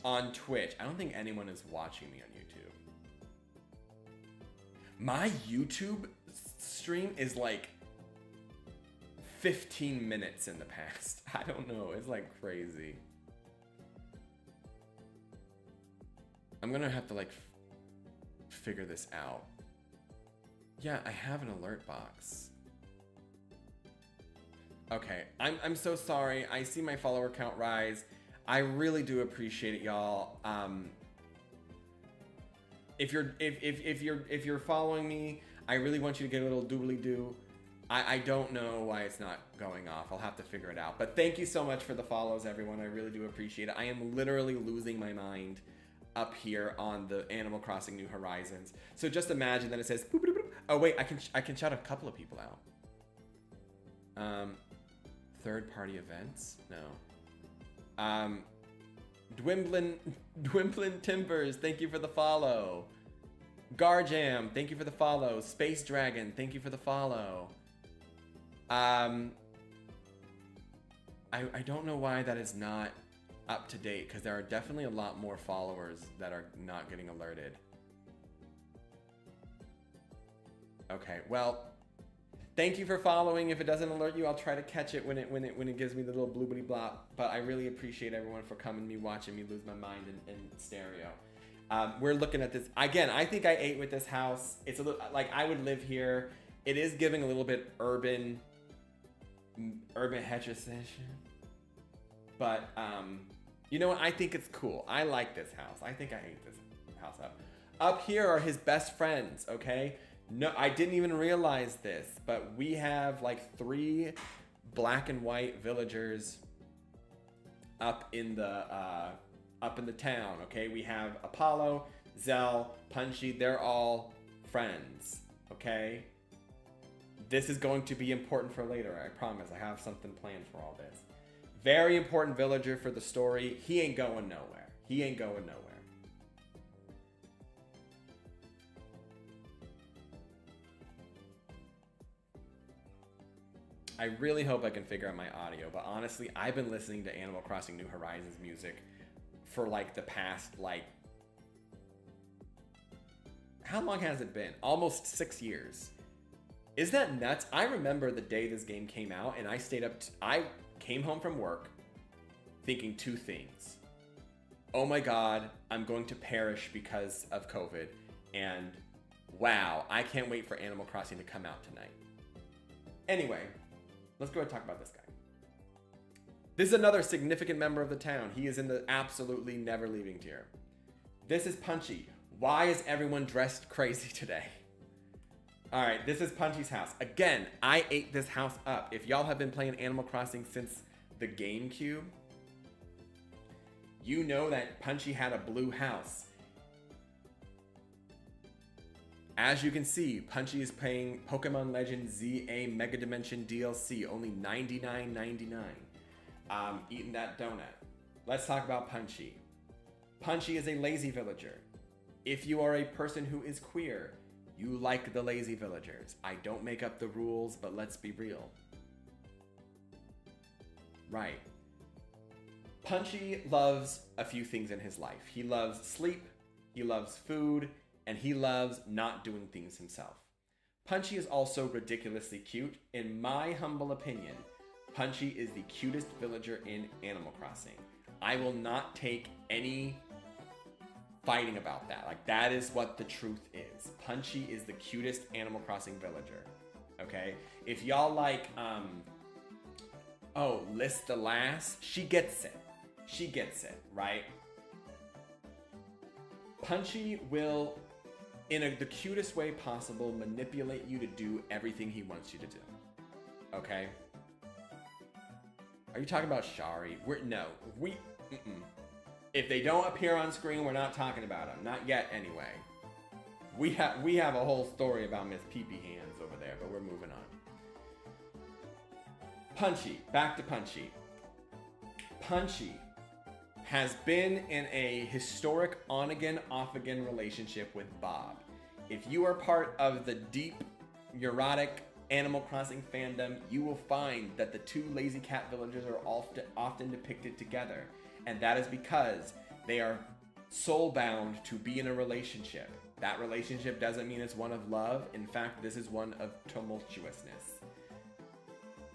B: On Twitch. I don't think anyone is watching me on YouTube. My YouTube stream is like 15 minutes in the past. I don't know. It's like crazy. I'm gonna have to like figure this out. Yeah, I have an alert box. Okay, I'm so sorry. I see my follower count rise. I really do appreciate it, y'all. If you're following me, I really want you to get a little doobly doo. I don't know why it's not going off. I'll have to figure it out. But thank you so much for the follows, everyone. I really do appreciate it. I am literally losing my mind up here on the Animal Crossing New Horizons. So just imagine that it says boop, boop, boop. Oh wait, I can shout a couple of people out. Third party events? No. Dwimblin Timbers, thank you for the follow. Garjam, thank you for the follow. Space Dragon, thank you for the follow. I don't know why that is not up to date, because there are definitely a lot more followers that are not getting alerted. Okay, well, thank you for following. If it doesn't alert you, I'll try to catch it when it gives me the little bloobity blop. But I really appreciate everyone for coming me, watching me lose my mind in stereo. We're looking at this again. I think I ate with this house. It's a little like I would live here. It is giving a little bit urban heterosexual. But you know what? I think it's cool. I like this house. I think I ate this house up. Up here are his best friends. Okay. No, I didn't even realize this, but we have like 3 black and white villagers up in the town. Okay, we have Apollo, Zell, Punchy. They're all friends. Okay, this is going to be important for later. I promise. I have something planned for all this. Very important villager for the story. He ain't going nowhere. He ain't going nowhere. I really hope I can figure out my audio, but honestly, I've been listening to Animal Crossing New Horizons music for like the past, like, how long has it been? Almost 6 years. Is that nuts? I remember the day this game came out and I stayed up, I came home from work thinking 2 things. Oh my God, I'm going to perish because of COVID. And wow, I can't wait for Animal Crossing to come out tonight. Anyway, let's go ahead and talk about this guy. This is another significant member of the town. He is in the absolutely never leaving tier. This is Punchy. Why is everyone dressed crazy today? All right, this is Punchy's house. Again, I ate this house up. If y'all have been playing Animal Crossing since the GameCube, you know that Punchy had a blue house. As you can see, Punchy is paying Pokemon Legends ZA Mega Dimension DLC, only $99.99. Eating that donut. Let's talk about Punchy. Punchy is a lazy villager. If you are a person who is queer, you like the lazy villagers. I don't make up the rules, but let's be real. Right. Punchy loves a few things in his life. He loves sleep, he loves food, and he loves not doing things himself. Punchy is also ridiculously cute. In my humble opinion, Punchy is the cutest villager in Animal Crossing. I will not take any fighting about that. Like, that is what the truth is. Punchy is the cutest Animal Crossing villager. Okay? If y'all like, Liz the Lass, she gets it. She gets it, right? Punchy will, in the cutest way possible, manipulate you to do everything he wants you to do. Okay? Are you talking about Shari? If they don't appear on screen, we're not talking about them. Not yet, anyway. We have a whole story about Miss Pee-Pee Hands over there, but we're moving on. Punchy. Back to Punchy. Punchy has been in a historic on-again, off-again relationship with Bob. If you are part of the deep, neurotic Animal Crossing fandom, you will find that the 2 lazy cat villagers are often depicted together. And that is because they are soul bound to be in a relationship. That relationship doesn't mean it's one of love. In fact, this is one of tumultuousness.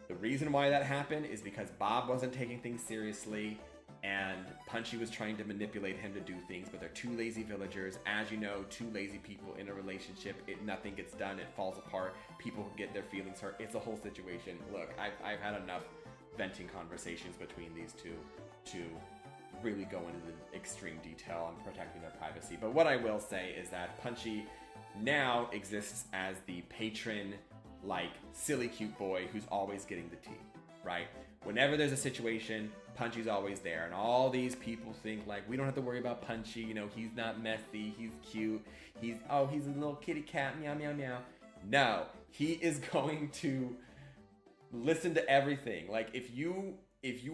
B: The reason why that happened is because Bob wasn't taking things seriously and Punchy was trying to manipulate him to do things, but they're two lazy villagers. As you know, two lazy people in a relationship, nothing gets done, it falls apart, people get their feelings hurt. It's a whole situation. Look, I've had enough venting conversations between these two to really go into the extreme detail on protecting their privacy. But what I will say is that Punchy now exists as the patron, like, silly cute boy who's always getting the tea, right? Whenever there's a situation, Punchy's always there, and all these people think, like, we don't have to worry about Punchy, you know, he's not messy, he's cute, he's a little kitty cat, meow, meow, meow. No, he is going to listen to everything. Like, if you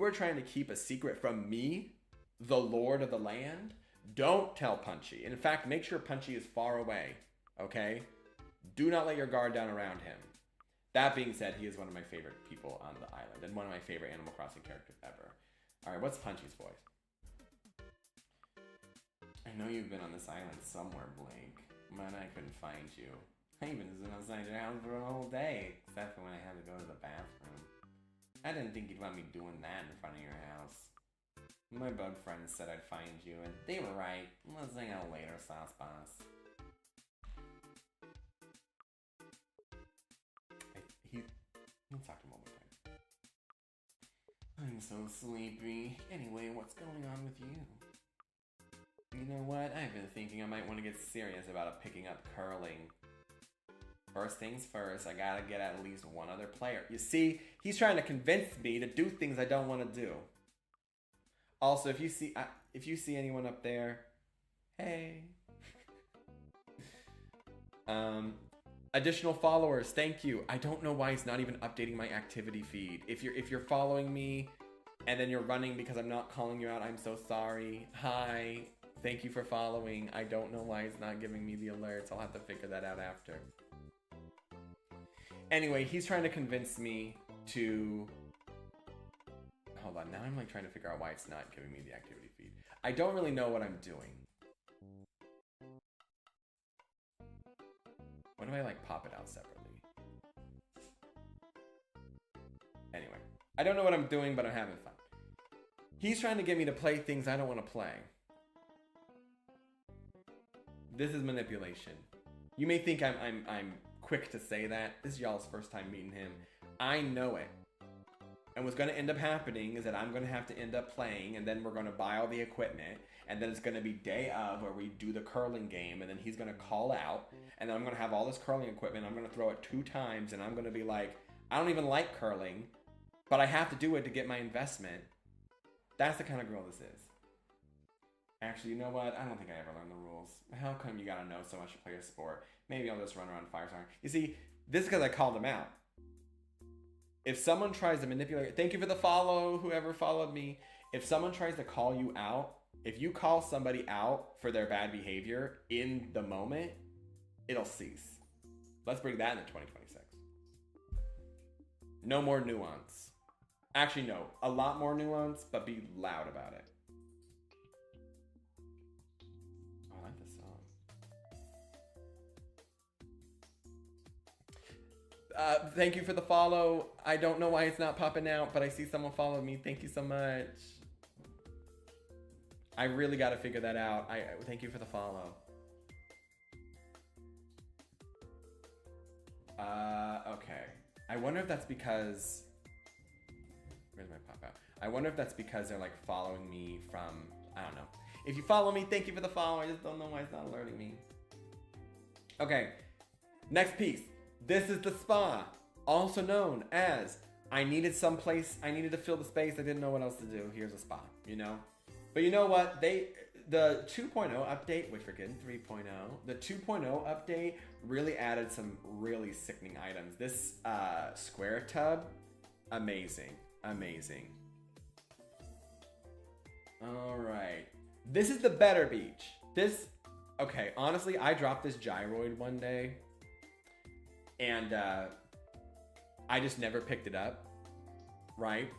B: are trying to keep a secret from me, the Lord of the land, don't tell Punchy. And in fact, make sure Punchy is far away, okay? Do not let your guard down around him. That being said, he is one of my favorite people on the island and one of my favorite Animal Crossing characters ever. All right, what's Punchy's voice? I know you've been on this island somewhere, Blake, but I couldn't find you. I even was outside your house for a whole day, except for when I had to go to the bathroom. I didn't think you'd want me doing that in front of your house. My bug friends said I'd find you, and they were right. Let's hang out later, Sauce Boss. Let's talk to him one more time. I'm so sleepy. Anyway, what's going on with you? You know what? I've been thinking I might want to get serious about picking up curling. First things first, I gotta get at least one other player. You see, he's trying to convince me to do things I don't want to do. Also, if you see anyone up there, hey. Additional followers, thank you. I don't know why it's not even updating my activity feed. If you're following me and then you're running because I'm not calling you out, I'm so sorry. Hi, thank you for following. I don't know why it's not giving me the alerts. I'll have to figure that out after. Anyway, he's trying to convince me to... Hold on, now I'm like trying to figure out why it's not giving me the activity feed. I don't really know what I'm doing. What if I like pop it out separately? Anyway, I don't know what I'm doing, but I'm having fun. He's trying to get me to play things I don't want to play. This is manipulation. You may think I'm quick to say that. This is y'all's first time meeting him. I know it. And what's going to end up happening is that I'm going to have to end up playing, and then we're going to buy all the equipment, and then it's going to be day of where we do the curling game, and then he's going to call out, and then I'm going to have all this curling equipment, I'm going to throw it 2 times, and I'm going to be like, I don't even like curling, but I have to do it to get my investment. That's the kind of girl this is. Actually, you know what? I don't think I ever learned the rules. How come you got to know so much to play a sport? Maybe I'll just run around Firestar. You see, this is because I called him out. If someone tries to manipulate, thank you for the follow, whoever followed me. If someone tries to call you out, if you call somebody out for their bad behavior in the moment, it'll cease. Let's bring that into 2026. No more nuance. Actually, no, a lot more nuance, but be loud about it. Oh, I like this song. Thank you for the follow. I don't know why it's not popping out, but I see someone follow me. Thank you so much. I really got to figure that out. Thank you for the follow. Okay. I wonder if that's because... Where's my pop out? I wonder if that's because they're like following me from... I don't know. If you follow me, thank you for the follow. I just don't know why it's not alerting me. Okay. Next piece. This is the spa, also known as I needed to fill the space. I didn't know what else to do. Here's a spa, you know? But you know what? The 2.0 update, we're forgetting 3.0. The 2.0 update really added some really sickening items. This square tub, amazing, amazing. All right. This is the better beach. Okay, honestly, I dropped this gyroid one day. And I just never picked it up, right?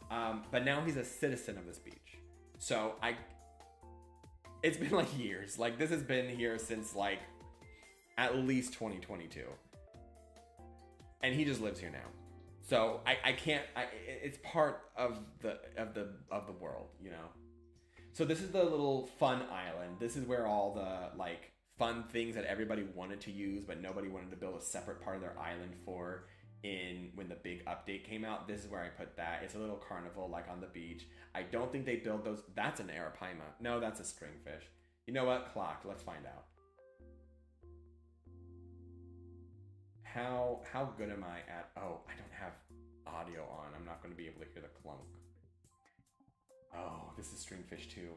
B: But now he's a citizen of this beach. So It's been like years. Like this has been here since like at least 2022. And he just lives here now. So I can't it's part of the world, you know. So this is the little fun island. This is where all the like fun things that everybody wanted to use but nobody wanted to build a separate part of their island for when the big update came out. This is where I put that. It's a little carnival like on the beach. I don't think they build those. That's an arapaima. No, that's a stringfish. You know what? Clock. Let's find out. How good am I at... Oh, I don't have audio on. I'm not going to be able to hear the clunk. Oh, this is stringfish too.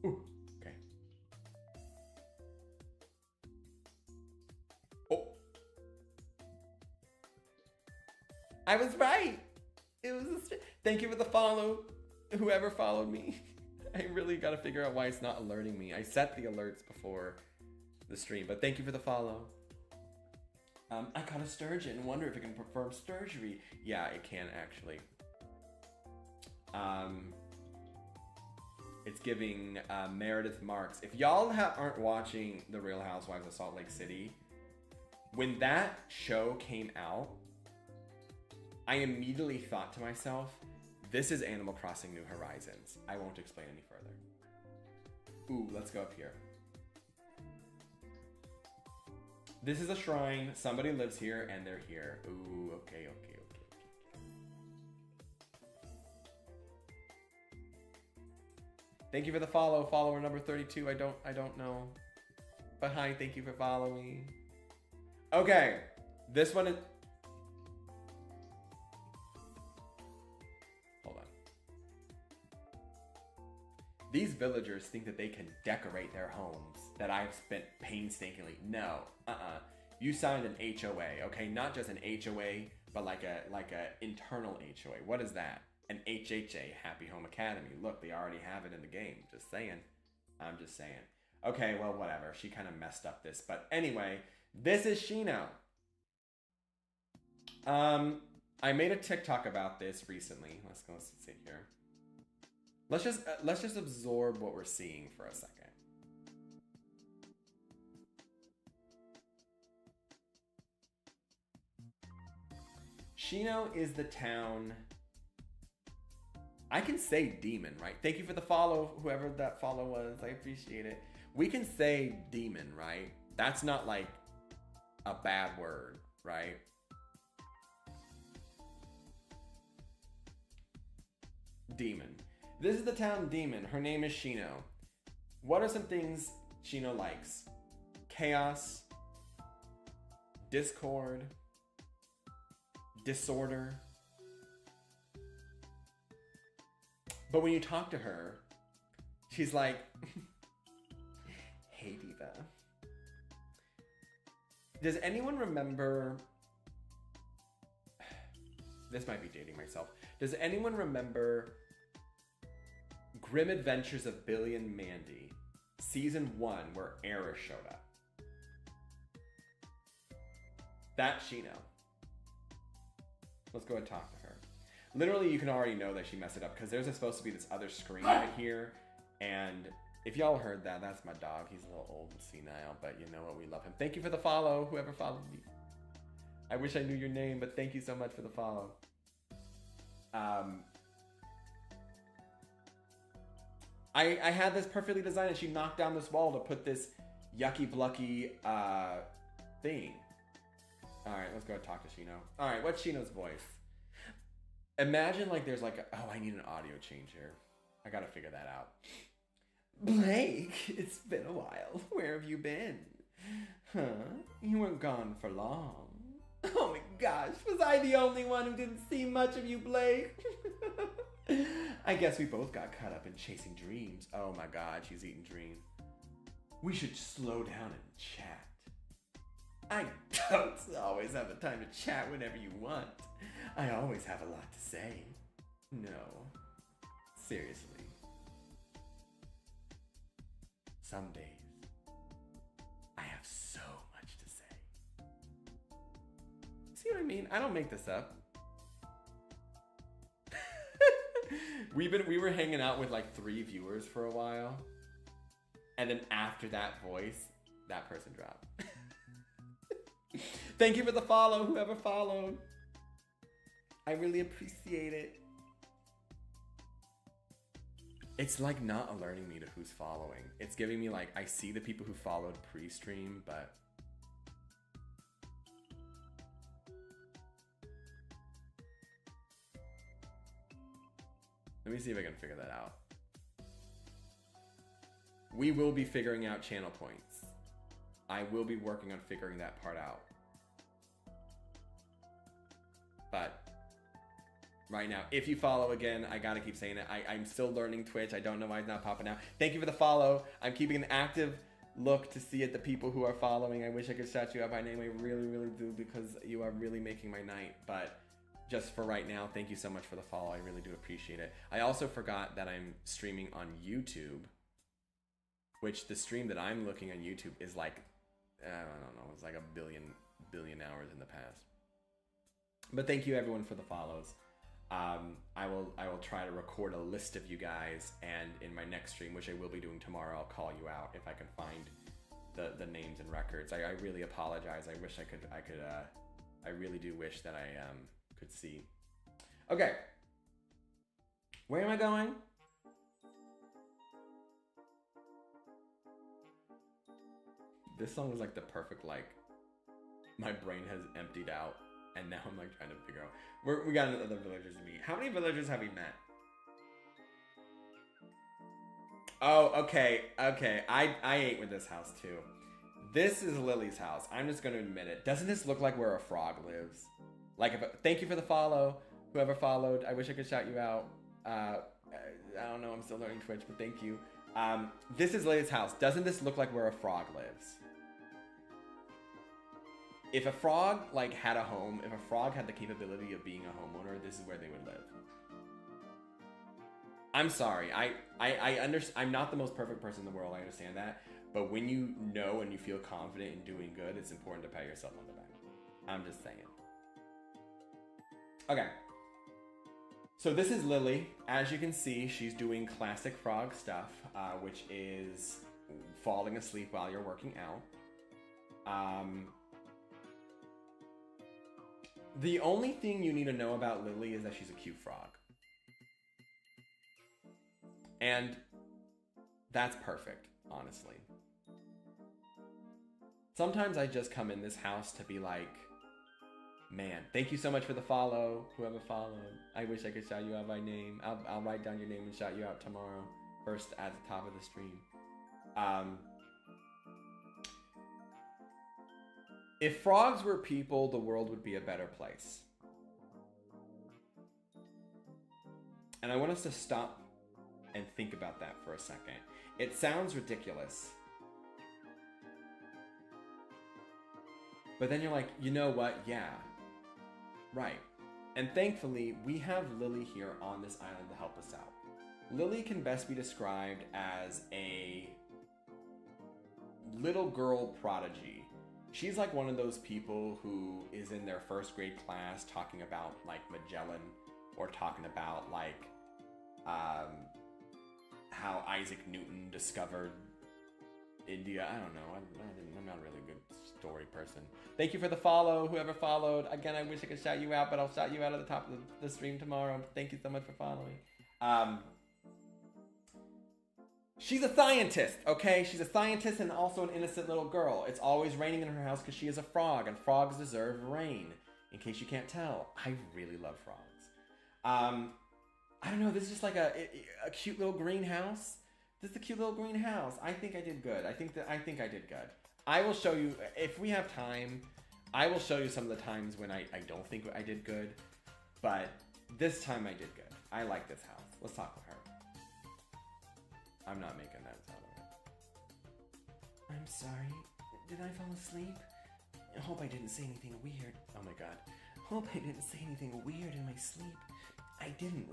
B: Ooh, okay. Oh. I was right. It was thank you for the follow. Whoever followed me. I really got to figure out why it's not alerting me. I set the alerts before the stream, but thank you for the follow. I caught a sturgeon. Wonder if it can perform sturgery. Yeah, it can actually. It's giving Meredith Marks. If y'all aren't watching The Real Housewives of Salt Lake City, when that show came out, I immediately thought to myself, this is Animal Crossing New Horizons. I won't explain any further. Ooh, let's go up here. This is a shrine. Somebody lives here and they're here. Ooh, okay. Thank you for the follow. Follower number 32. I don't know. But hi, thank you for following. Okay. This one is... Hold on. These villagers think that they can decorate their homes that I've spent painstakingly. No. You signed an HOA, okay? Not just an HOA, but like a internal HOA. What is that? An HHA, Happy Home Academy. Look, they already have it in the game. Just saying. I'm just saying. Okay, well, whatever. She kind of messed up this. But anyway, this is Shino. I made a TikTok about this recently. Let's sit here. Let's just absorb what we're seeing for a second. Shino is the town. I can say demon, right? Thank you for the follow, whoever that follow was. I appreciate it. We can say demon, right? That's not like a bad word, right? Demon. This is the town demon. Her name is Shino. What are some things Shino likes? Chaos, discord, disorder. But when you talk to her, she's like, hey, Diva. Does anyone remember... This might be dating myself. Does anyone remember Grim Adventures of Billy and Mandy, Season 1, where Era showed up? That's Shino. Let's go and talk to her. Literally, you can already know that she messed it up because there's supposed to be this other screen right here. And if y'all heard that, that's my dog. He's a little old and senile, but you know what? We love him. Thank you for the follow, whoever followed me. I wish I knew your name, but thank you so much for the follow. I had this perfectly designed and she knocked down this wall to put this yucky blucky thing. Alright, let's go talk to Shino. Alright, what's Shino's voice? Imagine like there's like oh, I need an audio change here. I gotta figure that out. Blake, it's been a while. Where have you been? Huh? You weren't gone for long. Oh my gosh, was I the only one who didn't see much of you, Blake? I guess we both got caught up in chasing dreams. Oh my god, she's eating dream. We should slow down and chat. I don't always have the time to chat whenever you want. I always have a lot to say. No. Seriously. Some days, I have so much to say. See what I mean? I don't make this up. We were hanging out with like 3 viewers for a while. And then after that voice, that person dropped. Thank you for the follow, whoever followed. I really appreciate it. It's like not alerting me to who's following. It's giving me like, I see the people who followed pre-stream, but... Let me see if I can figure that out. We will be figuring out channel points. I will be working on figuring that part out. But right now, if you follow again, I gotta keep saying it. I'm still learning Twitch. I don't know why it's not popping out. Thank you for the follow. I'm keeping an active look to see at the people who are following. I wish I could shout you out by name. I really, really do, because you are really making my night. But just for right now, thank you so much for the follow. I really do appreciate it. I also forgot that I'm streaming on YouTube, which the stream that I'm looking on YouTube is like, I don't know, it's like a billion hours in the past. But thank you everyone for the follows. I will try to record a list of you guys, and in my next stream, which I will be doing tomorrow, I'll call you out if I can find the names and records. I really apologize. I wish I could. I really do wish that I could see. Okay, where am I going? This song was like the perfect, like, my brain has emptied out, and now I'm like trying to figure out. We got other villagers to meet. How many villagers have we met? Oh, okay. I ate with this house too. This is Lily's house. I'm just gonna admit it. Doesn't this look like where a frog lives? Like, thank you for the follow. Whoever followed, I wish I could shout you out. I don't know. I'm still learning Twitch, but thank you. This is Lily's house. Doesn't this look like where a frog lives? If a frog like had a home, if a frog had the capability of being a homeowner, this is where they would live. I'm sorry, I'm not the most perfect person in the world, I understand that. But when you know and you feel confident in doing good, it's important to pat yourself on the back. I'm just saying. Okay. So this is Lily. As you can see, she's doing classic frog stuff, which is falling asleep while you're working out. The only thing you need to know about Lily is that she's a cute frog. And that's perfect, honestly. Sometimes I just come in this house to be like, man, thank you so much for the follow, whoever followed. I wish I could shout you out by name. I'll write down your name and shout you out tomorrow, first at the top of the stream. If frogs were people, the world would be a better place. And I want us to stop and think about that for a second. It sounds ridiculous. But then you're like, you know what? Yeah, right. And thankfully, we have Lily here on this island to help us out. Lily can best be described as a little girl prodigy. She's like one of those people who is in their first grade class talking about like Magellan, or talking about like how Isaac Newton discovered India. I don't know. I'm not a really good story person. Thank you for the follow, whoever followed. Again, I wish I could shout you out, but I'll shout you out at the top of the stream tomorrow. Thank you so much for following. She's a scientist, okay? She's a scientist and also an innocent little girl. It's always raining in her house because she is a frog, and frogs deserve rain. In case you can't tell, I really love frogs. I don't know, this is just like a cute little greenhouse. This is a cute little greenhouse. I think I did good. I think I did good. I will show you, if we have time, I will show you some of the times when I don't think I did good. But this time I did good. I like this house. Let's talk with her. I'm not making that sound. I'm sorry. Did I fall asleep? I hope I didn't say anything weird. Oh my god. Hope I didn't say anything weird in my sleep. I didn't,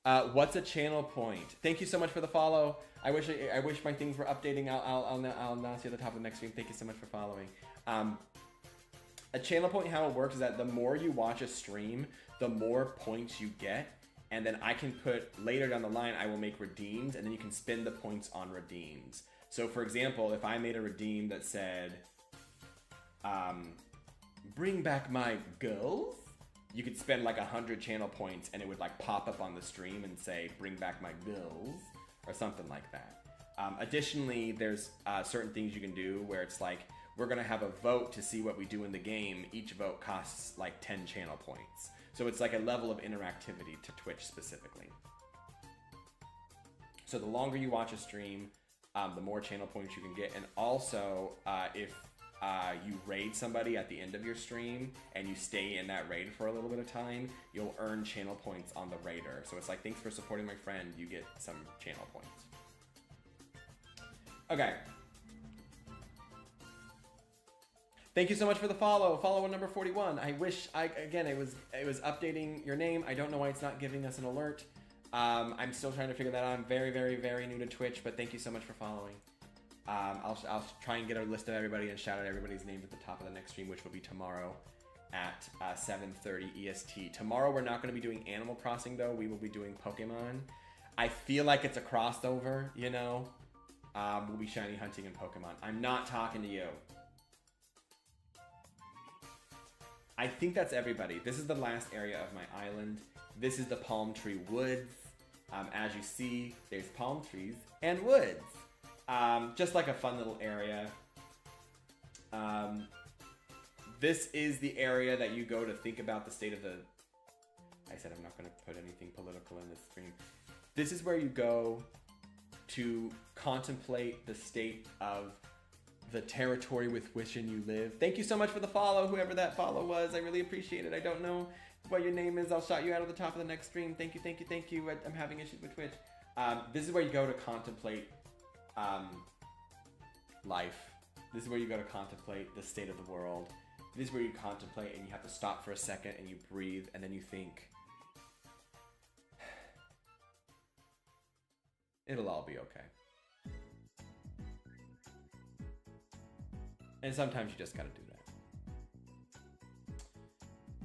B: right? What's a channel point? Thank you so much for the follow. I wish my things were updating. I'll announce you at the top of the next stream. Thank you so much for following. A channel point, how it works is that the more you watch a stream, the more points you get. And then I can put, later down the line, I will make redeems, and then you can spend the points on redeems. So for example, if I made a redeem that said, bring back my girls, you could spend like 100 channel points and it would like pop up on the stream and say, bring back my girls, or something like that. Additionally, there's certain things you can do where it's like, we're gonna have a vote to see what we do in the game. Each vote costs like 10 channel points. So it's like a level of interactivity to Twitch specifically. So the longer you watch a stream, the more channel points you can get. And also, if you raid somebody at the end of your stream and you stay in that raid for a little bit of time, you'll earn channel points on the raider. So it's like, thanks for supporting my friend, you get some channel points. Okay. Thank you so much for the follow. Follower number 41. I wish again it was updating your name. I don't know why it's not giving us an alert. I'm still trying to figure that out. I'm very, very, very new to Twitch, but thank you so much for following. I'll try and get a list of everybody and shout out everybody's names at the top of the next stream, which will be tomorrow at 7:30 EST. Tomorrow we're not going to be doing Animal Crossing though. We will be doing Pokemon. I feel like it's a crossover, you know. We'll be shiny hunting and Pokemon. I'm not talking to you. I think that's everybody. This is the last area of my island. This is the Palm Tree Woods. As you see, there's palm trees and woods. Just like a fun little area. This is the area that you go to think about the state of the... I said I'm not going to put anything political in this stream. This is where you go to contemplate the state of the territory with which you live. Thank you so much for the follow, whoever that follow was. I really appreciate it. I don't know what your name is. I'll shout you out at the top of the next stream. Thank you, thank you, thank you. I'm having issues with Twitch. This is where you go to contemplate life. This is where you go to contemplate the state of the world. This is where you contemplate and you have to stop for a second and you breathe and then you think, it'll all be okay. And sometimes you just gotta do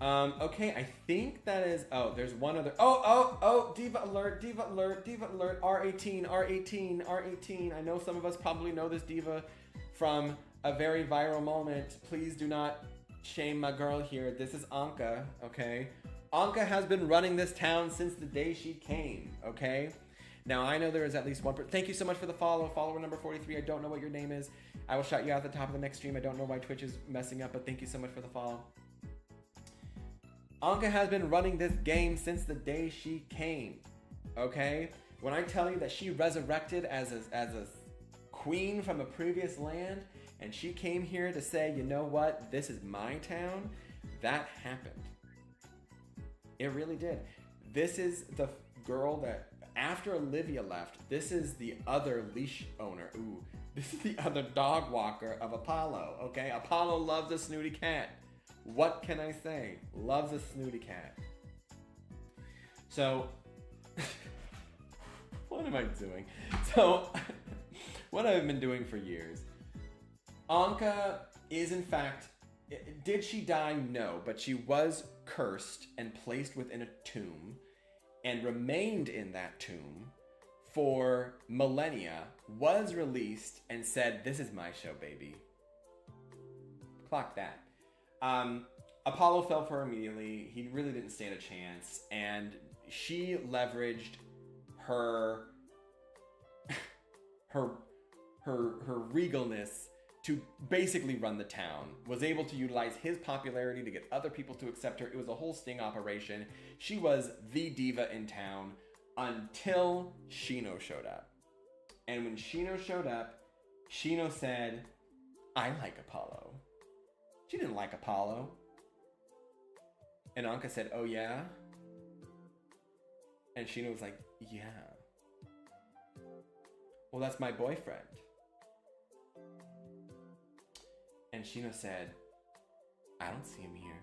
B: that. Okay, I think that is... Oh, there's one other... Oh, Diva Alert, Diva Alert, Diva Alert, R18, R18, R18. I know some of us probably know this Diva from a very viral moment. Please do not shame my girl here. This is Anka, okay? Anka has been running this town since the day she came, okay? Now, I know there is at least one person. Thank you so much for the follow. Follower number 43. I don't know what your name is. I will shout you out at the top of the next stream. I don't know why Twitch is messing up, but thank you so much for the follow. Anka has been running this game since the day she came. Okay? When I tell you that she resurrected as a queen from a previous land, and she came here to say, you know what? This is my town. That happened. It really did. This is the girl that... After Olivia left, this is the other leash owner. Ooh, this is the other dog walker of Apollo, okay? Apollo loves a snooty cat. What can I say? Loves a snooty cat. So, what am I doing? So, what I've been doing for years. Anka is in fact, did she die? No, but she was cursed and placed within a tomb and remained in that tomb for millennia, was released and said, this is my show, baby. Clock that. Apollo fell for her immediately. He really didn't stand a chance. And she leveraged her regalness to basically run the town, was able to utilize his popularity to get other people to accept her. It was a whole sting operation. She was the diva in town until Shino showed up. And when Shino showed up, Shino said, I like Apollo. She didn't like Apollo. And Anka said, oh yeah? And Shino was like, yeah. Well, that's my boyfriend. And Shino said, I don't see him here.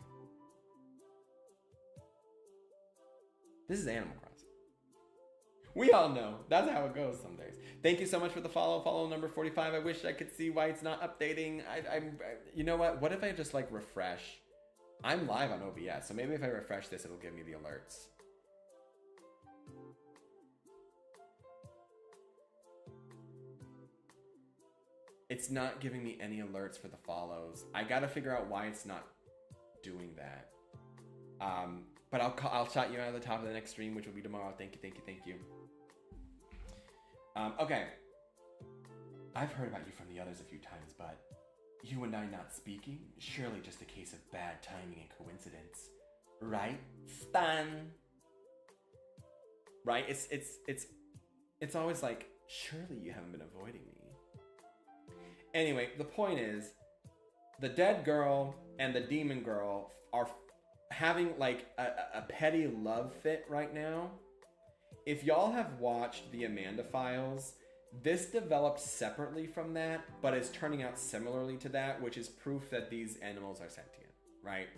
B: This is Animal Crossing. We all know. That's how it goes some days. Thank you so much for the follow. Follow number 45. I wish I could see why it's not updating. You know what? What if I just like refresh? I'm live on OBS, so maybe if I refresh this, it'll give me the alerts. It's not giving me any alerts for the follows. I gotta figure out why it's not doing that. But I'll shout you out at the top of the next stream, which will be tomorrow. Thank you. Okay. I've heard about you from the others a few times, but you and I not speaking? Surely just a case of bad timing and coincidence. Right? Stan. Right? It's always like, surely you haven't been avoiding me. Anyway, the point is, the dead girl and the demon girl are having like a petty love fit right now. If y'all have watched the Amanda Files, this developed separately from that, but is turning out similarly to that, which is proof that these animals are sentient, right?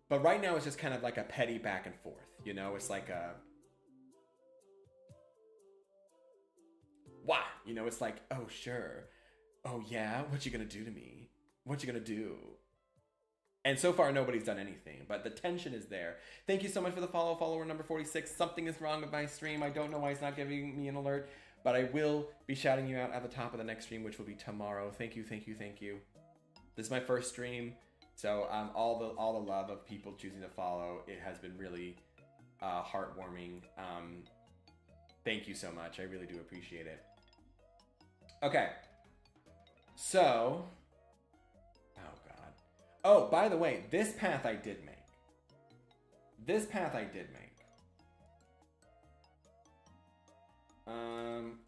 B: But right now it's just kind of like a petty back and forth, you know? It's like a... Wah! You know, it's like, oh, sure. Oh, yeah? What you gonna do to me? What you gonna do? And so far, nobody's done anything, but the tension is there. Thank you so much for the follow, follower number 46. Something is wrong with my stream. I don't know why it's not giving me an alert, but I will be shouting you out at the top of the next stream, which will be tomorrow. Thank you. This is my first stream, so all the love of people choosing to follow. It has been really heartwarming. Thank you so much. I really do appreciate it. Okay, so... Oh, by the way, this path I did make.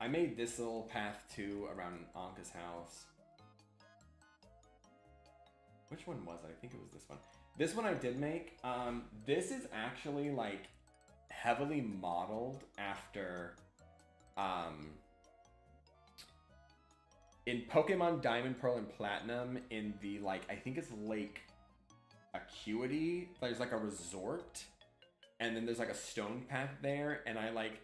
B: I made this little path too around Anka's house. Which one was it? I think it was this one. This one I did make. This is actually like heavily modeled after in Pokemon Diamond, Pearl, and Platinum, in the, like, I think it's Lake Acuity, there's, like, a resort, and then there's, like, a stone path there, and I, like,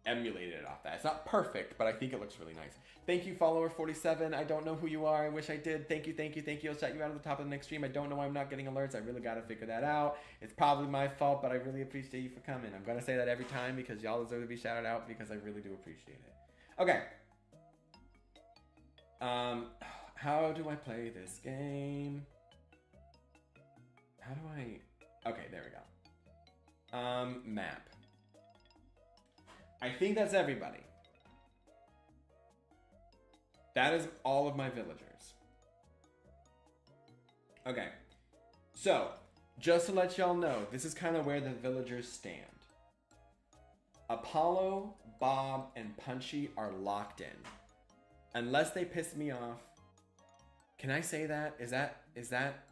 B: emulated it off that. It's not perfect, but I think it looks really nice. Thank you, follower 47. I don't know who you are. I wish I did. Thank you. I'll shout you out at the top of the next stream. I don't know why I'm not getting alerts. I really got to figure that out. It's probably my fault, but I really appreciate you for coming. I'm going to say that every time because y'all deserve to be shouted out because I really do appreciate it. Okay. How do I play this game? How do I... Okay, there we go. Map. I think that's everybody. That is all of my villagers. Okay. So, just to let y'all know, this is kind of where the villagers stand. Apollo, Bob, and Punchy are locked in. Unless they piss me off. Can I say that? Is that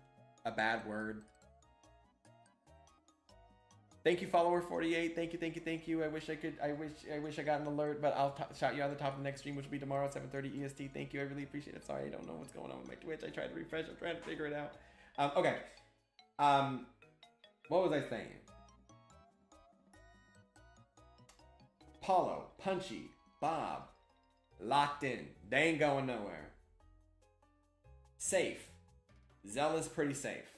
B: a bad word? Thank you, follower 48. Thank you. I wish I got an alert, but I'll shout you out at the top of the next stream, which will be tomorrow at 7:30 EST. Thank you. I really appreciate it. Sorry, I don't know what's going on with my Twitch. I tried to refresh. I'm trying to figure it out. Okay. What was I saying? Paulo, Punchy, Bob, locked in. They ain't going nowhere. Safe. Zell is pretty safe.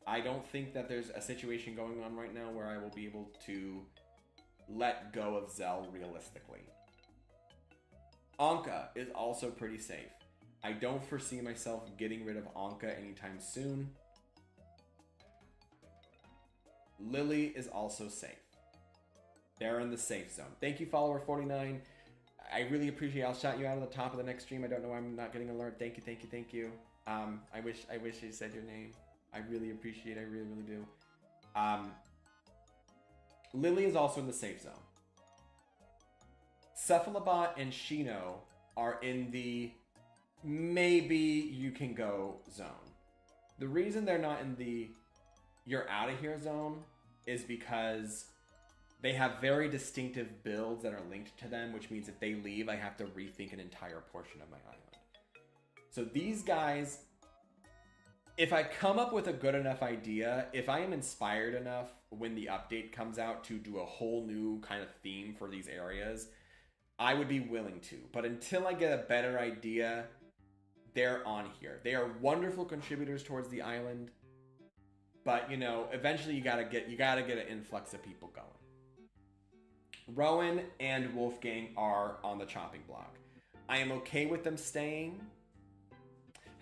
B: I don't think that there's a situation going on right now where I will be able to let go of Zell realistically. Anka is also pretty safe. I don't foresee myself getting rid of Anka anytime soon. Lily is also safe. They're in the safe zone. Thank you, follower 49. I really appreciate it. I'll shout you out at the top of the next stream. I don't know why I'm not getting alert. Thank you. I wish you said your name. I really appreciate it. I really do. Lily is also in the safe zone. Cephalobot and Shino are in the maybe you can go zone. The reason they're not in the you're out of here zone is because they have very distinctive builds that are linked to them, which means if they leave, I have to rethink an entire portion of my island. So these guys, if I come up with a good enough idea, if I am inspired enough when the update comes out to do a whole new kind of theme for these areas, I would be willing to. But until I get a better idea, they're on here. They are wonderful contributors towards the island. But, you know, eventually you gotta get an influx of people going. Rowan and Wolfgang are on the chopping block. I am okay with them staying.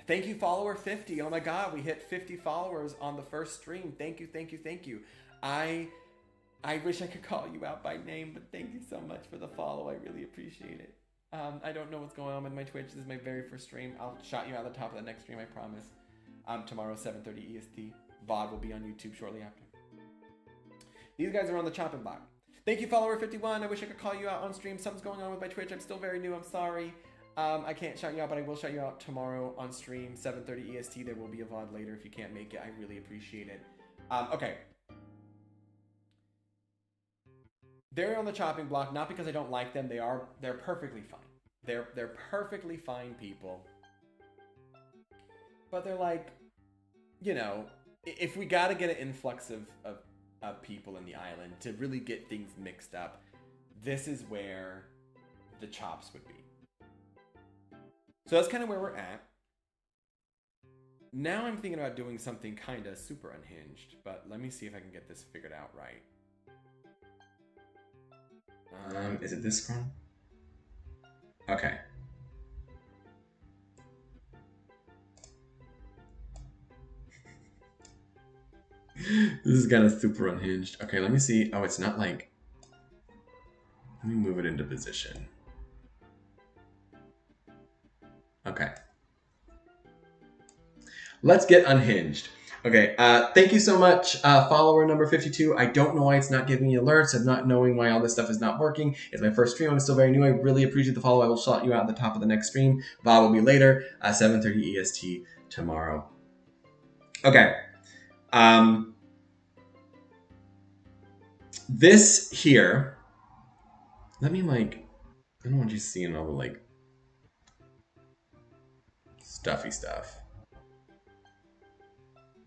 B: Thank you, follower 50. Oh my god, we hit 50 followers on the first stream. Thank you, thank you, thank you. I wish I could call you out by name, but thank you so much for the follow. I really appreciate it. I don't know what's going on with my Twitch. This is my very first stream. I'll shout you out at the top of the next stream, I promise. Tomorrow, 7:30 EST. VOD will be on YouTube shortly after. These guys are on the chopping block. Thank you, follower 51. I wish I could call you out on stream. Something's going on with my Twitch. I'm still very new. I'm sorry. I can't shout you out, but I will shout you out tomorrow on stream, 7:30 EST. There will be a VOD later if you can't make it. I really appreciate it. Okay. They're on the chopping block, not because I don't like them. They're perfectly fine. They're perfectly fine people. But they're like, you know, if we gotta get an influx of people in the island to really get things mixed up, this is where the chops would be. So that's kind of where we're at. Now I'm thinking about doing something kind of super unhinged, but let me see if I can get this figured out right.
A: Is it this one? Okay. This is kind of super unhinged. Okay, let me see. Oh, it's not like... Let me move it into position. Okay. Let's get unhinged. Okay, thank you so much, follower number 52. I don't know why it's not giving me alerts. I'm not knowing why all this stuff is not working. It's my first stream. I'm still very new. I really appreciate the follow. I will shout you out at the top of the next stream. VOD will be later, 7:30 EST tomorrow. Okay. This here, let me like, I don't want you seeing all the like stuffy stuff.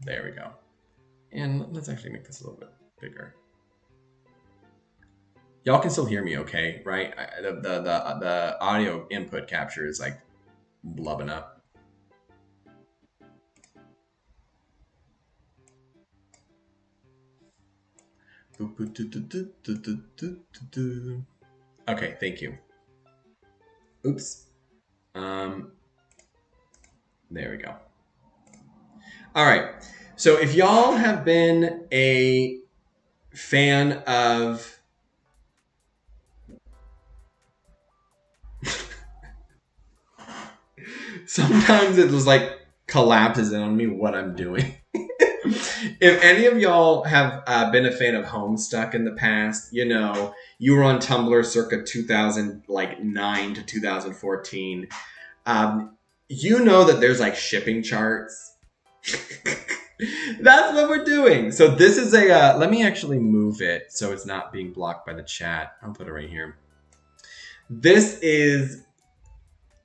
A: There we go. And let's actually make this a little bit bigger. Y'all can still hear me okay, right? The audio input capture is like blubbing up. Okay, thank you. Oops. There we go. All right. So if y'all have been a fan of sometimes it just like collapses on me what I'm doing. If any of y'all have been a fan of Homestuck in the past, you know, you were on Tumblr circa 2009 to 2014. You know that there's like shipping charts. That's what we're doing. So this is a, let me actually move it so it's not being blocked by the chat. I'll put it right here. This is,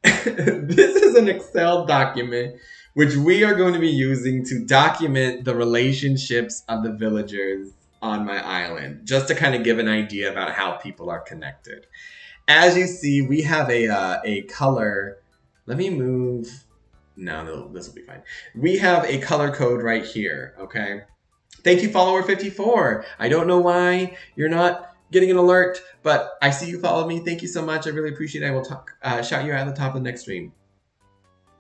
A: this is an Excel document which we are going to be using to document the relationships of the villagers on my island, just to kind of give an idea about how people are connected. As you see, we have a color. Let me move. No, this will be fine. We have a color code right here, okay? Thank you, follower 54. I don't know why you're not getting an alert, but I see you followed me. Thank you so much. I really appreciate it. I will shout you out at the top of the next stream.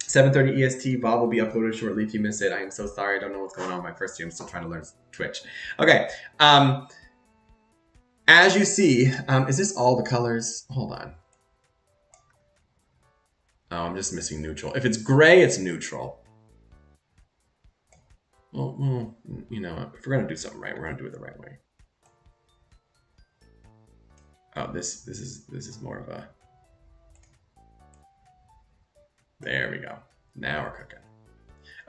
A: 7:30 EST, VOD will be uploaded shortly if you miss it. I am so sorry. I don't know what's going on with my first stream. I'm still trying to learn Twitch. Okay. As you see, is this all the colors? Hold on. Oh, I'm just missing neutral. If it's gray, it's neutral. Well, you know, if we're going to do something right, we're going to do it the right way. Oh, this is more of a... There we go. Now we're cooking.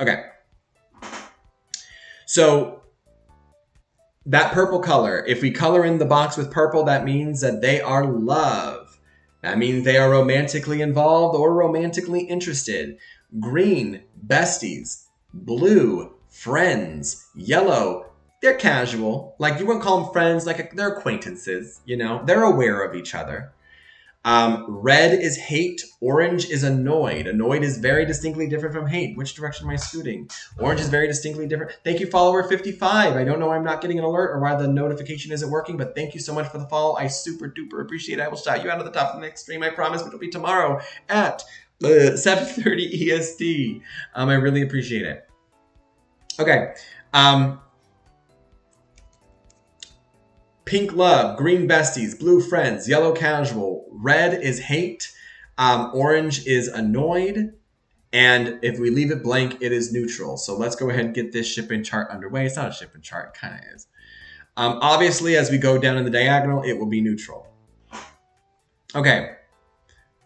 A: Okay. So that purple color, if we color in the box with purple, that means that they are love. That means they are romantically involved or romantically interested. Green, besties. Blue, friends. Yellow, they're casual. Like, you wouldn't call them friends, like they're acquaintances, you know? They're aware of each other. Red is hate. Orange is annoyed. Annoyed is very distinctly different from hate. Which direction am I scooting? Orange is very distinctly different. Thank you, follower 55. I don't know why I'm not getting an alert or why the notification isn't working, but thank you so much for the follow. I super duper appreciate it. I will shout you out at the top of the next stream, I promise, which will be tomorrow at 7:30 EST. I really appreciate it. Okay. Pink love, green besties, blue friends, yellow casual, red is hate, orange is annoyed, and if we leave it blank, it is neutral. So let's go ahead and get this shipping chart underway. It's not a shipping chart, it kind of is. Obviously, as we go down in the diagonal, it will be neutral. Okay.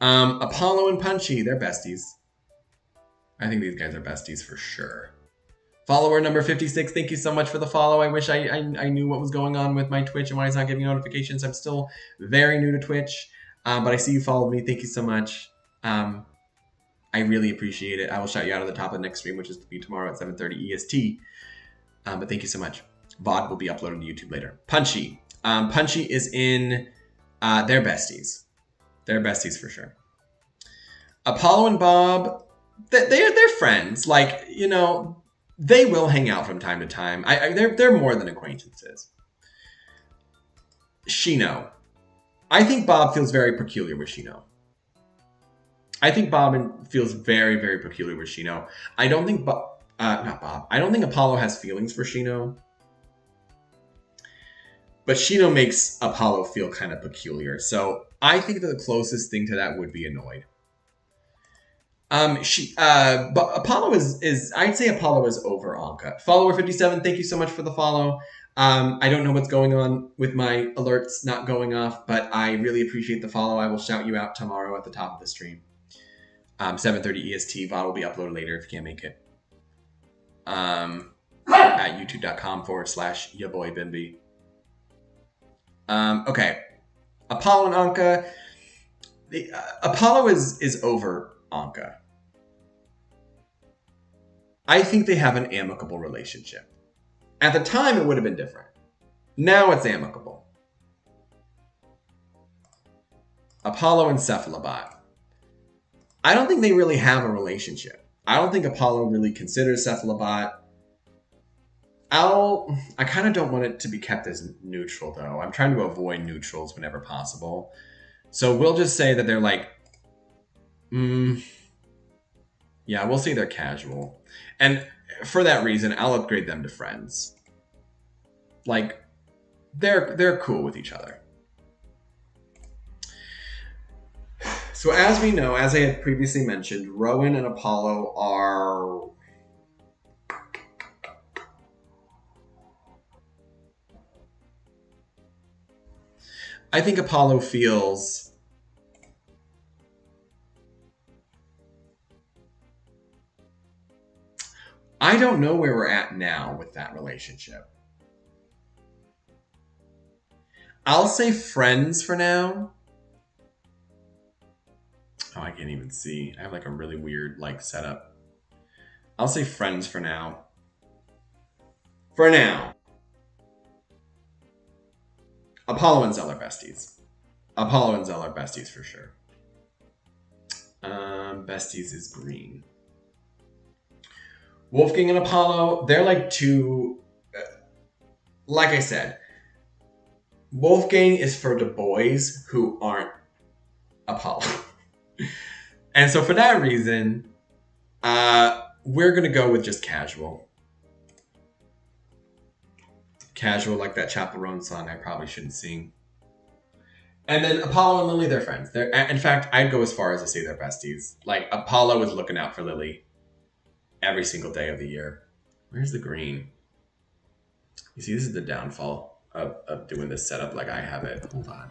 A: Apollo and Punchy, they're besties. I think these guys are besties for sure. Follower number 56, thank you so much for the follow. I wish I knew what was going on with my Twitch and why it's not giving notifications. I'm still very new to Twitch, but I see you followed me. Thank you so much. I really appreciate it. I will shout you out at the top of the next stream, which is to be tomorrow at 7:30 EST. But thank you so much. VOD will be uploaded to YouTube later. Punchy. Punchy is in... they're besties. They're besties for sure. Apollo and Bob, they're friends. Like, you know... They will hang out from time to time. They're more than acquaintances. Shino. I think Bob feels very peculiar with Shino. I think Bob feels very, very peculiar with Shino. I don't think not Bob. I don't think Apollo has feelings for Shino. But Shino makes Apollo feel kind of peculiar. So I think that the closest thing to that would be annoyed. But Apollo is I'd say Apollo is over Anka. Follower 57, thank you so much for the follow. I don't know what's going on with my alerts not going off, but I really appreciate the follow. I will shout you out tomorrow at the top of the stream. 7:30 EST. VOD will be uploaded later if you can't make it. At youtube.com/yaboybimby. Okay. Apollo and Anka. Apollo is over Anka. I think they have an amicable relationship. At the time, it would have been different. Now it's amicable. Apollo and Cephalobot. I don't think they really have a relationship. I don't think Apollo really considers Cephalobot. I kind of don't want it to be kept as neutral, though. I'm trying to avoid neutrals whenever possible. So we'll just say that they're like... yeah, we'll say they're casual. And for that reason, I'll upgrade them to friends. Like, they're cool with each other. So as we know, as I had previously mentioned, Rowan and Apollo are... I think Apollo feels... I don't know where we're at now with that relationship. I'll say friends for now. Oh, I can't even see. I have like a really weird like setup. I'll say friends for now. For now. Apollo and Zell are besties. Apollo and Zell are besties for sure. Besties is green. Wolfgang and Apollo, they're like two... like I said, Wolfgang is for the boys who aren't Apollo. And so for that reason, we're going to go with just casual. Casual, like that Chaperone song I probably shouldn't sing. And then Apollo and Lily, they're friends. In fact, I'd go as far as to say they're besties. Like, Apollo is looking out for Lily every single day of the year. Where's the green? You see, this is the downfall of doing this setup like I have it. Hold on.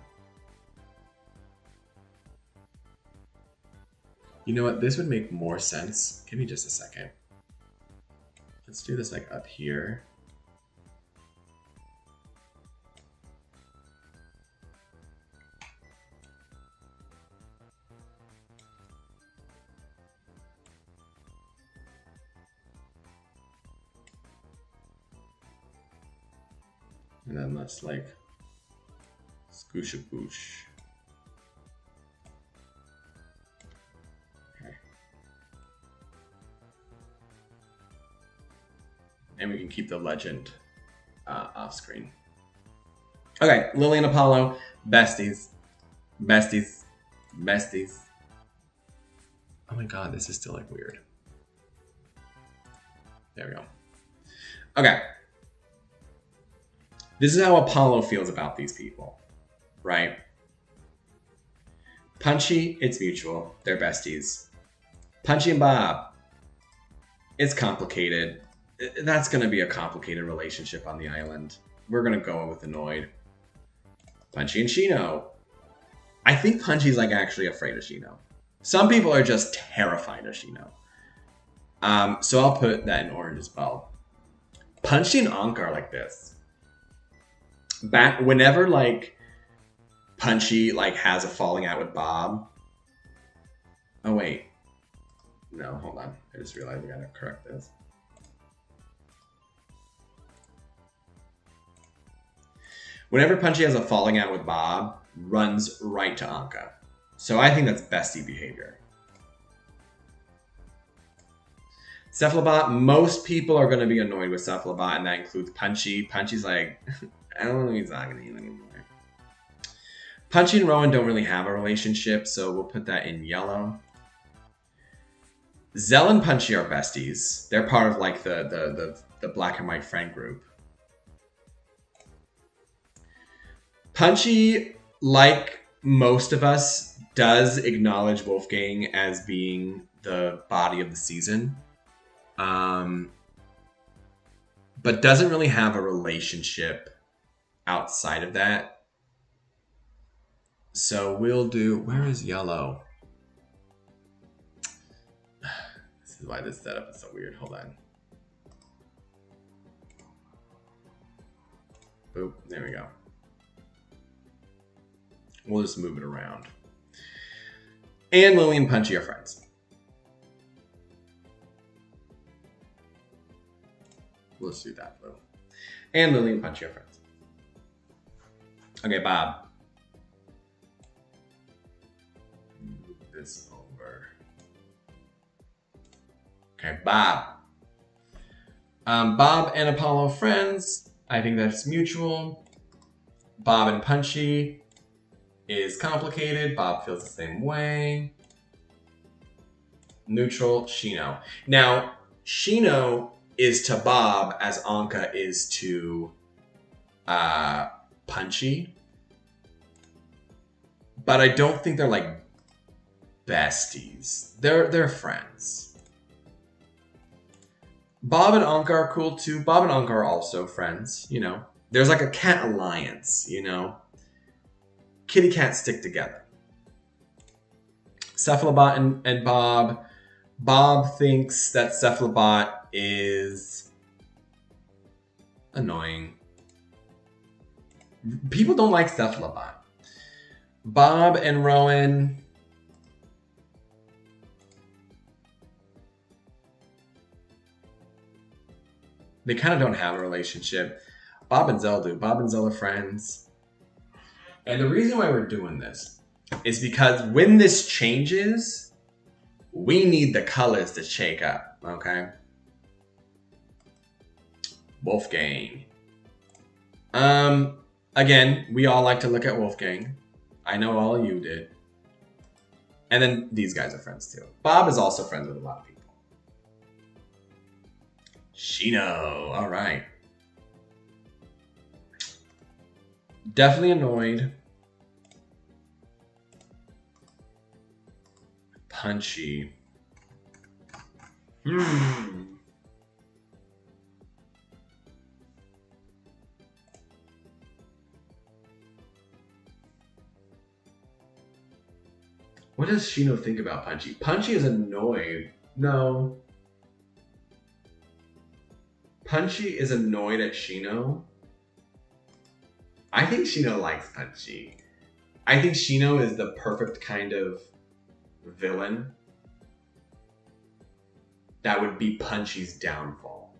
A: You know what? This would make more sense. Give me just a second. Let's do this like up here. And then let's like scoosh a boosh. Okay. And we can keep the legend off screen. Okay, Lily and Apollo, besties. Besties. Besties. Oh my god, this is still like weird. There we go. Okay. This is how Apollo feels about these people, right? Punchy, it's mutual. They're besties. Punchy and Bob, it's complicated. That's going to be a complicated relationship on the island. We're going to go with Annoyed. Punchy and Shino. I think Punchy's like actually afraid of Shino. Some people are just terrified of Shino. So I'll put that in orange as well. Punchy and Ankh are like this. Whenever like Punchy like has a falling out with Bob. Oh wait. No, hold on. I just realized we gotta correct this. Whenever Punchy has a falling out with Bob, runs right to Anka. So I think that's bestie behavior. Cephalobot, most people are going to be annoyed with Cephalobot, and that includes Punchy. Punchy's like, I don't know what he's talking to you anymore. Punchy and Rowan don't really have a relationship, so we'll put that in yellow. Zell and Punchy are besties. They're part of like the black and white friend group. Punchy, like most of us, does acknowledge Wolfgang as being the body of the season. But doesn't really have a relationship outside of that. So we'll do, where is yellow? This is why this setup is so weird. Hold on. Boop, there we go. We'll just move it around. And Lily and Punchy are friends. Let's do that, Lily. And Lily and Punchy are friends. Okay, Bob. Move this over. Okay, Bob. Bob and Apollo friends. I think that's mutual. Bob and Punchy is complicated. Bob feels the same way. Neutral, Shino. Now, Shino is to Bob as Anka is to Punchy. But I don't think they're like besties. They're friends. Bob and Anka are cool too. Bob and Anka are also friends, you know. There's like a cat alliance, you know. Kitty cats stick together. Cephalobot and Bob. Bob thinks that Cephalobot is annoying. People don't like Cephalobot. Bob and Rowan. They kind of don't have a relationship. Bob and Zell do. Bob and Zell are friends. And the reason why we're doing this is because when this changes, we need the colors to shake up, okay? Wolfgang. Again, we all like to look at Wolfgang. I know all of you did. And then these guys are friends too. Bob is also friends with a lot of people. Shino, all right. Definitely annoyed. Punchy. What does Shino think about Punchy? Punchy is annoyed. No. Punchy is annoyed at Shino. I think Shino likes Punchy. I think Shino is the perfect kind of villain that would be Punchy's downfall.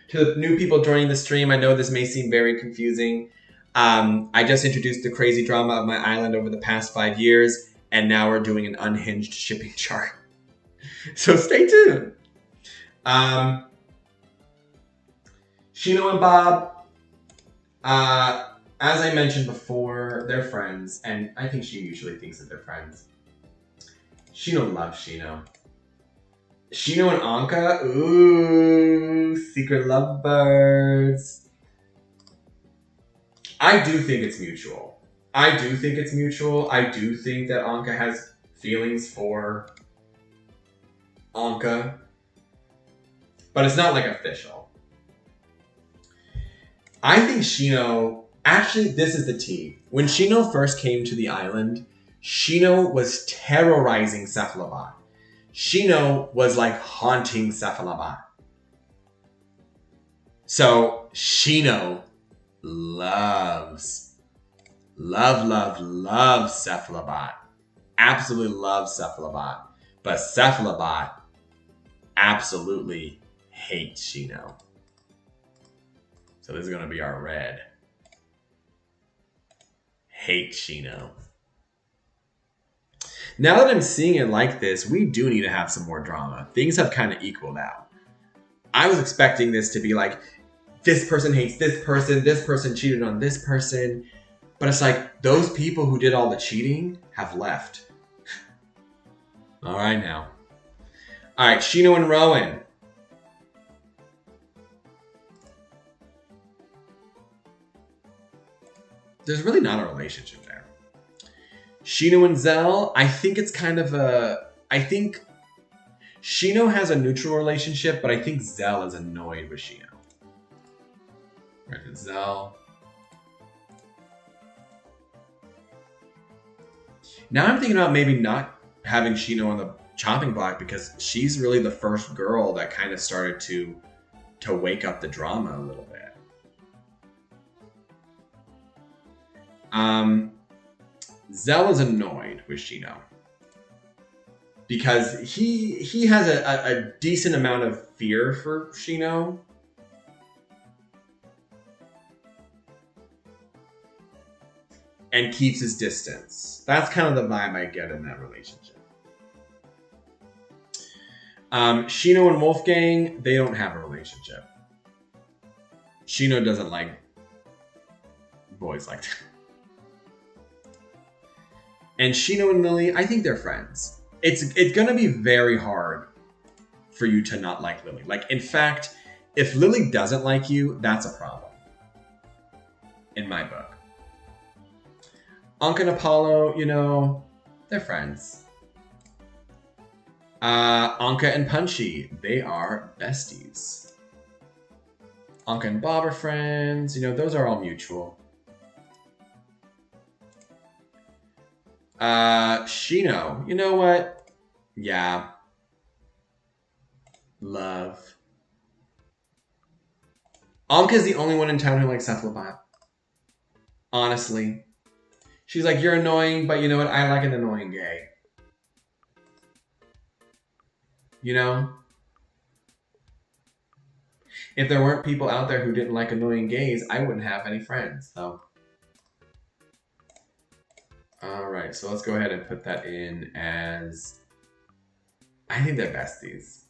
A: To the new people joining the stream, I know this may seem very confusing. I just introduced the crazy drama of my island over the past 5 years, and now we're doing an unhinged shipping chart. So stay tuned. Shino and Bob, as I mentioned before, they're friends, and I think she usually thinks that they're friends. Shino loves Shino. Shino and Anka, ooh, secret lovebirds. I do think it's mutual. I do think that Anka has feelings for Anka, but it's not like official. I think Shino, actually this is the tea. When Shino first came to the island, Shino was terrorizing Cephalobot. Shino was like haunting Cephalobot. So Shino loves Cephalobot. Absolutely loves Cephalobot. But Cephalobot absolutely hates Shino. So this is going to be our red. Hate Shino. Now that I'm seeing it like this, we do need to have some more drama. Things have kind of equaled out. I was expecting this to be like, this person hates this person cheated on this person. But it's like, those people who did all the cheating have left. All right now. All right, Shino and Rowan. There's really not a relationship there. Shino and Zell, I think it's kind of a... I think Shino has a neutral relationship, but I think Zell is annoyed with Shino. Right, Zell. Now I'm thinking about maybe not having Shino on the chopping block because she's really the first girl that kind of started to wake up the drama a little bit. Zell is annoyed with Shino because he has a decent amount of fear for Shino. And keeps his distance. That's kind of the vibe I get in that relationship. Shino and Wolfgang, they don't have a relationship. Shino doesn't like boys like that. And Shino and Lily, I think they're friends. It's gonna be very hard for you to not like Lily. Like, in fact, if Lily doesn't like you, that's a problem. In my book. Anka and Apollo, you know, they're friends. Anka and Punchy, they are besties. Anka and Bob are friends. You know, those are all mutual. Shino, you know what? Yeah. Love. Anka's the only one in town who likes Cephalobot. Honestly. She's like, you're annoying, but you know what? I like an annoying gay. You know? If there weren't people out there who didn't like annoying gays, I wouldn't have any friends, so. Alright, so let's go ahead and put that in as... I think they're besties.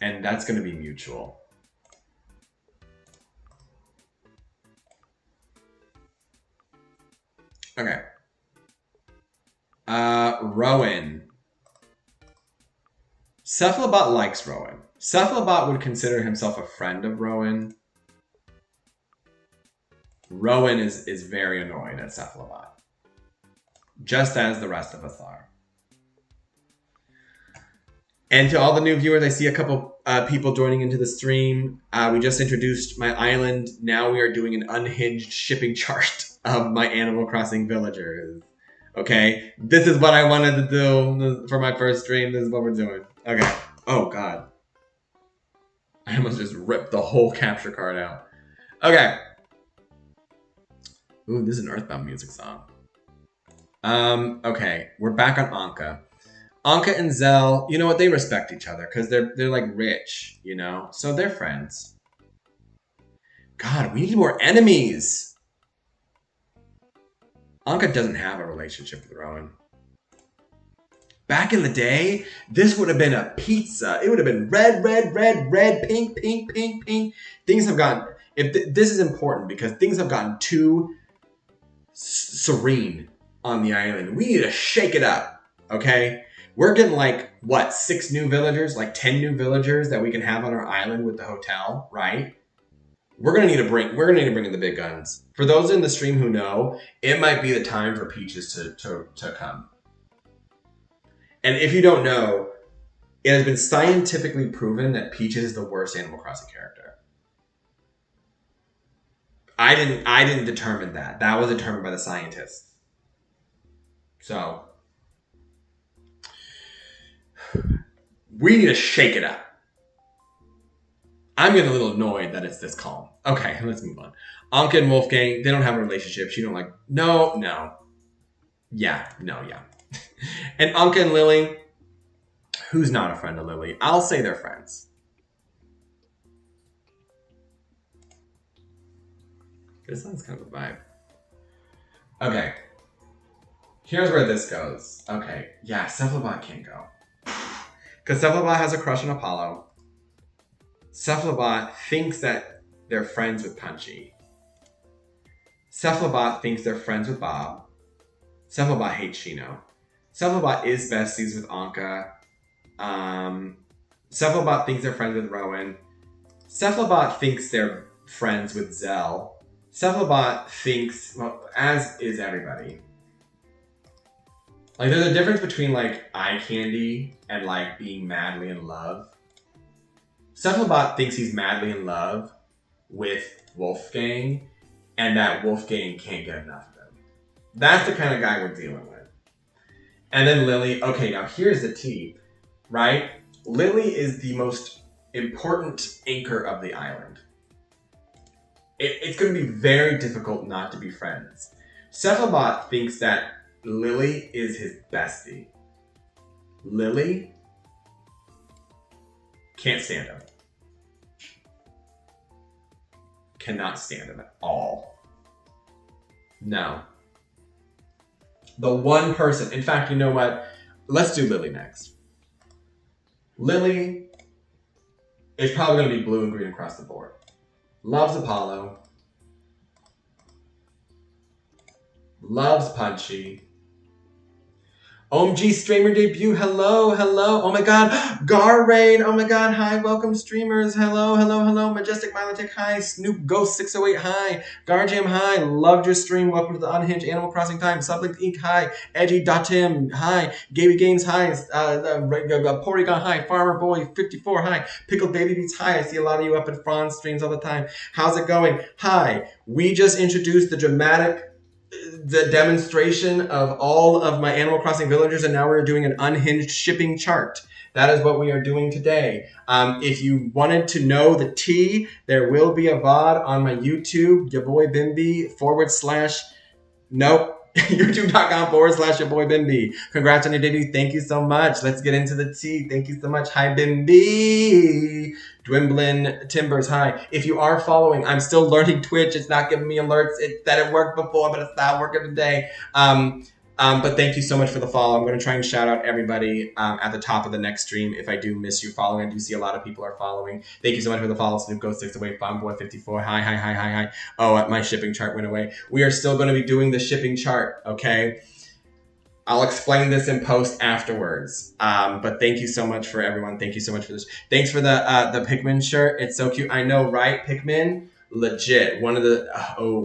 A: And that's going to be mutual. Okay. Rowan. Cephalobot likes Rowan. Cephalobot would consider himself a friend of Rowan. Rowan is very annoyed at Cephalobot. Just as the rest of us are. And to all the new viewers, I see a couple people joining into the stream. We just introduced my island. Now we are doing an unhinged shipping chart of my Animal Crossing villagers. Okay, this is what I wanted to do for my first stream. This is what we're doing. Okay. Oh, God. I almost just ripped the whole capture card out. Okay. Ooh, this is an Earthbound music song. Okay, we're back on Anka. Anka and Zell, you know what? They respect each other because they're like rich, you know? So they're friends. God, we need more enemies. Anka doesn't have a relationship with Rowan. Back in the day, this would have been a pizza. It would have been red, red, red, red, pink, pink, pink, pink. Things have gotten, this is important because things have gotten too serene on the island. We need to shake it up, okay? We're getting like, what, 6 new villagers, like 10 new villagers that we can have on our island with the hotel, right? We're gonna need to bring in the big guns. For those in the stream who know, it might be the time for Peaches to come. And if you don't know, it has been scientifically proven that Peaches is the worst Animal Crossing character. I didn't determine that. That was determined by the scientists. So we need to shake it up. I'm getting a little annoyed that it's this calm. Okay, let's move on. Anka and Wolfgang, they don't have a relationship. She don't like, no. Yeah. And Anka and Lily, who's not a friend of Lily? I'll say they're friends. This sounds kind of a vibe. Okay. Here's where this goes. Okay, yeah, Cephalobot can't go. Because Cephalobot has a crush on Apollo. Cephalobot thinks that they're friends with Punchy. Cephalobot thinks they're friends with Bob. Cephalobot hates Chino. Cephalobot is besties with Anka. Cephalobot thinks they're friends with Rowan. Cephalobot thinks they're friends with Zell. Cephalobot thinks, well, as is everybody. Like, there's a difference between, like, eye candy and, like, being madly in love. Cephalobot thinks he's madly in love with Wolfgang, and that Wolfgang can't get enough of him. That's the kind of guy we're dealing with. And then Lily, okay, now here's the tea, right? Lily is the most important anchor of the island. It's going to be very difficult not to be friends. Cephalobot thinks that Lily is his bestie. Lily can't stand him. Cannot stand him at all. No. The one person, in fact, you know what? Let's do Lily next. Lily is probably going to be blue and green across the board. Loves Apollo. Loves Punchy. OMG streamer debut. Hello. Oh my god. Garrain. Oh my god. Hi. Welcome streamers. Hello. Majestic Milotic. Hi. Snoop Ghost 608. Hi. Garjam. Hi. Loved your stream. Welcome to the Unhinged Animal Crossing Time. Sublinked Inc. Hi. Edgy.tim. Hi. Gaby Games. Hi. Porygon. Hi. Farmer Boy 54. Hi. Pickled Baby Beats. Hi. I see a lot of you up at Franz streams all the time. How's it going? Hi. We just introduced the demonstration of all of my Animal Crossing villagers, and now we're doing an unhinged shipping chart. That is what we are doing today. If you wanted to know the tea, there will be a VOD on my YouTube, your boy Bimby YouTube.com/your boy Bimby. Congrats on your debut. Thank you so much. Let's get into the tea. Thank you so much. Hi, Bimby. Dwimblin Timbers, hi. If you are following, I'm still learning Twitch. It's not giving me alerts. It said it worked before, but it's not working today. But thank you so much for the follow. I'm going to try and shout out everybody at the top of the next stream. If I do miss you following, I do see a lot of people are following. Thank you so much for the follow. Snoop Ghost 608, Farmboy 54. Hi. Oh, my shipping chart went away. We are still going to be doing the shipping chart, okay? I'll explain this in post afterwards. But thank you so much for everyone. Thank you so much for this. Thanks for the Pikmin shirt. It's so cute. I know, right? Pikmin, legit. One of the,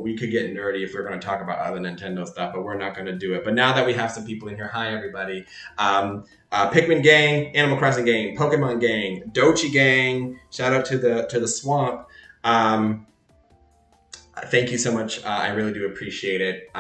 A: we could get nerdy if we're going to talk about other Nintendo stuff, but we're not going to do it. But now that we have some people in here, hi everybody. Pikmin gang, Animal Crossing gang, Pokemon gang, Dochi gang. Shout out to the swamp. Thank you so much. I really do appreciate it.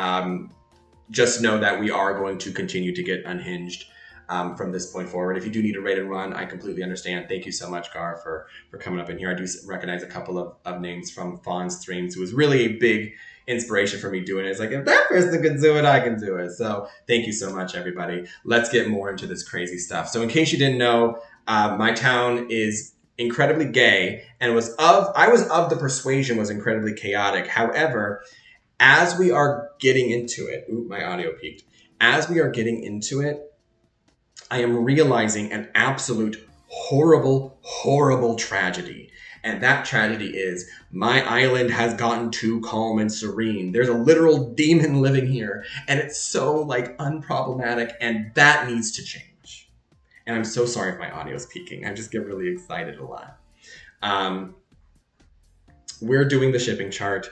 A: Just know that we are going to continue to get unhinged from this point forward. If you do need a raid and run, I completely understand. Thank you so much, Gar, for coming up in here. I do recognize a couple of names from Fawn's streams, who was really a big inspiration for me doing it. It's like, if that person can do it, I can do it. So thank you so much, everybody. Let's get more into this crazy stuff. So in case you didn't know, my town is incredibly gay and I was of the persuasion was incredibly chaotic. However, As we are getting into it, my audio peaked. As we are getting into it, I am realizing an absolute horrible, horrible tragedy. And that tragedy is my island has gotten too calm and serene. There's a literal demon living here, and it's so like unproblematic, and that needs to change. And I'm so sorry if my audio is peaking. I just get really excited a lot. We're doing the shipping chart.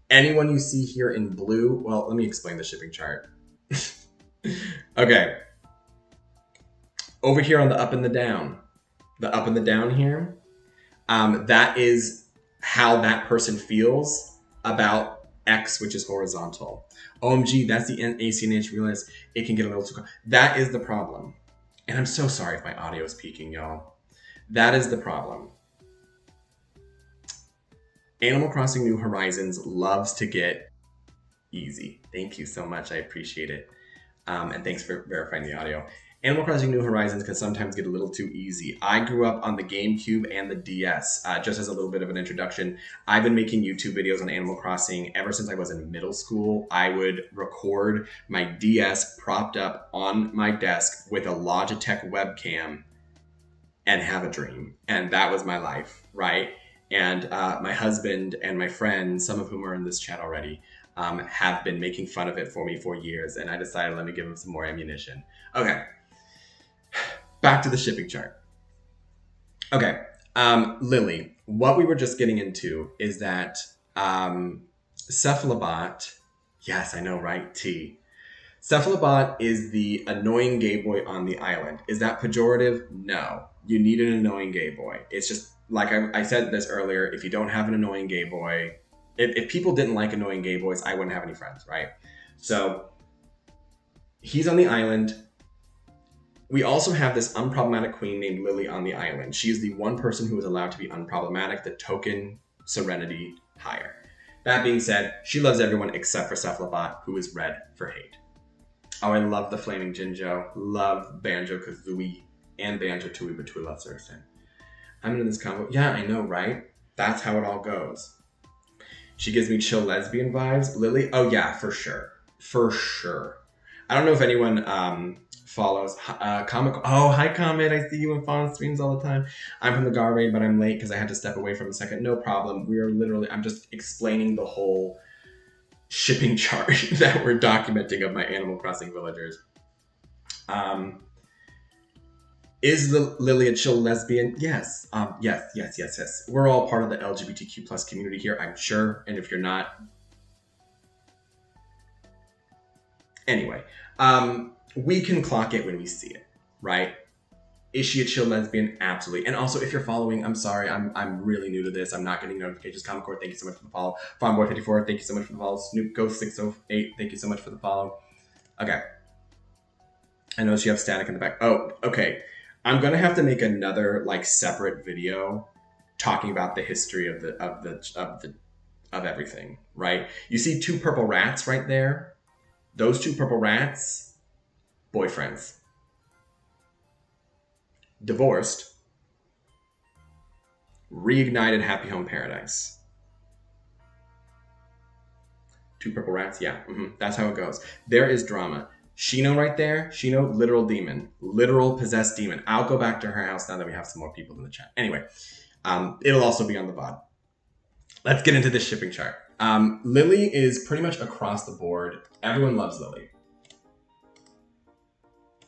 A: Anyone you see here in blue, well, let me explain the shipping chart. Okay. Over here on the up and the down here, that is how that person feels about X, which is horizontal. OMG, that's the ACNH realize it can get a little too. That is the problem. And I'm so sorry if my audio is peaking, y'all. That is the problem. Animal Crossing New Horizons loves to get easy. Thank you so much. I appreciate it. And thanks for verifying the audio. Animal Crossing New Horizons can sometimes get a little too easy. I grew up on the GameCube and the DS. Just as a little bit of an introduction, I've been making YouTube videos on Animal Crossing ever since I was in middle school. I would record my DS propped up on my desk with a Logitech webcam and have a dream. And that was my life, right? And my husband and my friends, some of whom are in this chat already, have been making fun of it for me for years. And I decided, let me give them some more ammunition. Okay. Back to the shipping chart. Okay, Lily, what we were just getting into is that Cephalobot, yes, I know, right? T. Cephalobot is the annoying gay boy on the island. Is that pejorative? No. You need an annoying gay boy. It's just, like I said this earlier, if you don't have an annoying gay boy, if people didn't like annoying gay boys, I wouldn't have any friends, right? So, he's on the island. We also have this unproblematic queen named Lily on the island. She is the one person who is allowed to be unproblematic, the token Serenity hire. That being said, she loves everyone except for Cephalobot, who is red for hate. Oh, I love the Flaming Jinjo. Love Banjo-Kazooie and Banjo-Tooie, but to a lesser extent. I'm into this combo. Yeah, I know, right? That's how it all goes. She gives me chill lesbian vibes. Lily? Oh yeah, for sure. For sure. I don't know if anyone follows Comic. Oh, hi Comet. I see you in Fawn streams all the time. I'm from the Garraid, but I'm late because I had to step away from a second. No problem. We are literally, I'm just explaining the whole shipping chart that we're documenting of my Animal Crossing villagers. Is Lily a chill lesbian? Yes. Yes. We're all part of the LGBTQ plus community here, I'm sure. And if you're not, anyway, we can clock it when we see it, right? Is she a chill lesbian? Absolutely. And also, if you're following, I'm sorry, I'm really new to this. I'm not getting notifications. Comic Core, thank you so much for the follow. Farmboy54, thank you so much for the follow. Snoop Ghost 608, thank you so much for the follow. Okay. I notice you have static in the back. Oh, okay. I'm gonna have to make another like separate video talking about the history of everything, right? You see two purple rats right there? Those two purple rats, boyfriends. Divorced, reignited Happy Home Paradise. Two purple rats, yeah, that's how it goes. There is drama. Shino right there, Shino, literal demon, literal possessed demon. I'll go back to her house now that we have some more people in the chat. Anyway, it'll also be on the VOD. Let's get into this shipping chart. Lily is pretty much across the board. Everyone loves Lily.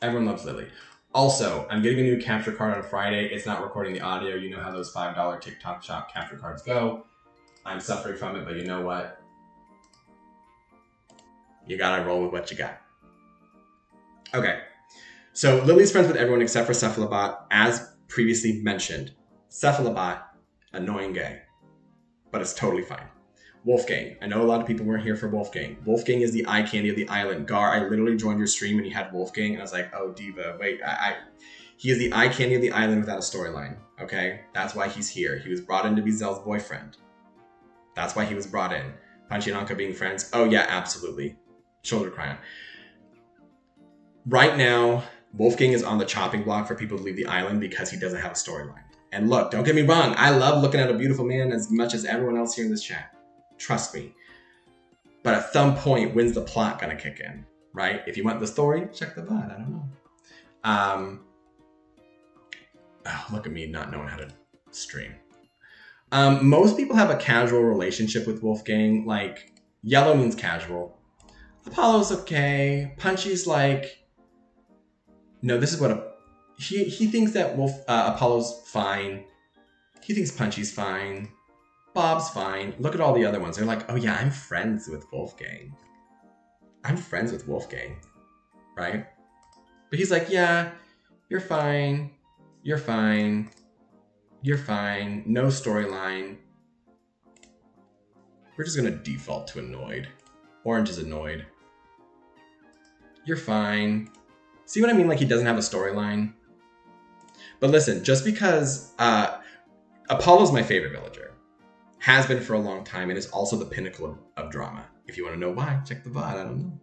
A: Everyone loves Lily. Also, I'm getting a new capture card on Friday. It's not recording the audio. You know how those $5 TikTok shop capture cards go. I'm suffering from it, but you know what? You gotta roll with what you got. Okay, so Lily's friends with everyone except for Cephalobot, as previously mentioned. Cephalobot, annoying gay, but it's totally fine. Wolfgang, I know a lot of people weren't here for Wolfgang. Wolfgang is the eye candy of the island. Gar, I literally joined your stream and you had Wolfgang, and I was like, oh, diva, wait, he is the eye candy of the island without a storyline, okay? That's why he's here. He was brought in to be Zell's boyfriend. That's why he was brought in. Punchy and Anka being friends, oh yeah, absolutely. Shoulder crying. Right now, Wolfgang is on the chopping block for people to leave the island because he doesn't have a storyline. And look, don't get me wrong, I love looking at a beautiful man as much as everyone else here in this chat. Trust me. But at some point, when's the plot gonna kick in, right? If you want the story, check the VOD. I don't know. Look at me not knowing how to stream. Most people have a casual relationship with Wolfgang. Like, yellow means casual. Apollo's okay. Punchy's like, no, this is what he thinks that Apollo's fine. He thinks Punchy's fine. Bob's fine. Look at all the other ones. They're like, oh yeah, I'm friends with Wolfgang. I'm friends with Wolfgang, right? But he's like, yeah, you're fine. You're fine. You're fine. No storyline. We're just gonna default to annoyed. Orange is annoyed. You're fine. See what I mean? Like, he doesn't have a storyline. But listen, just because Apollo's my favorite villager, has been for a long time, and is also the pinnacle of drama. If you want to know why, check the VOD. I don't know.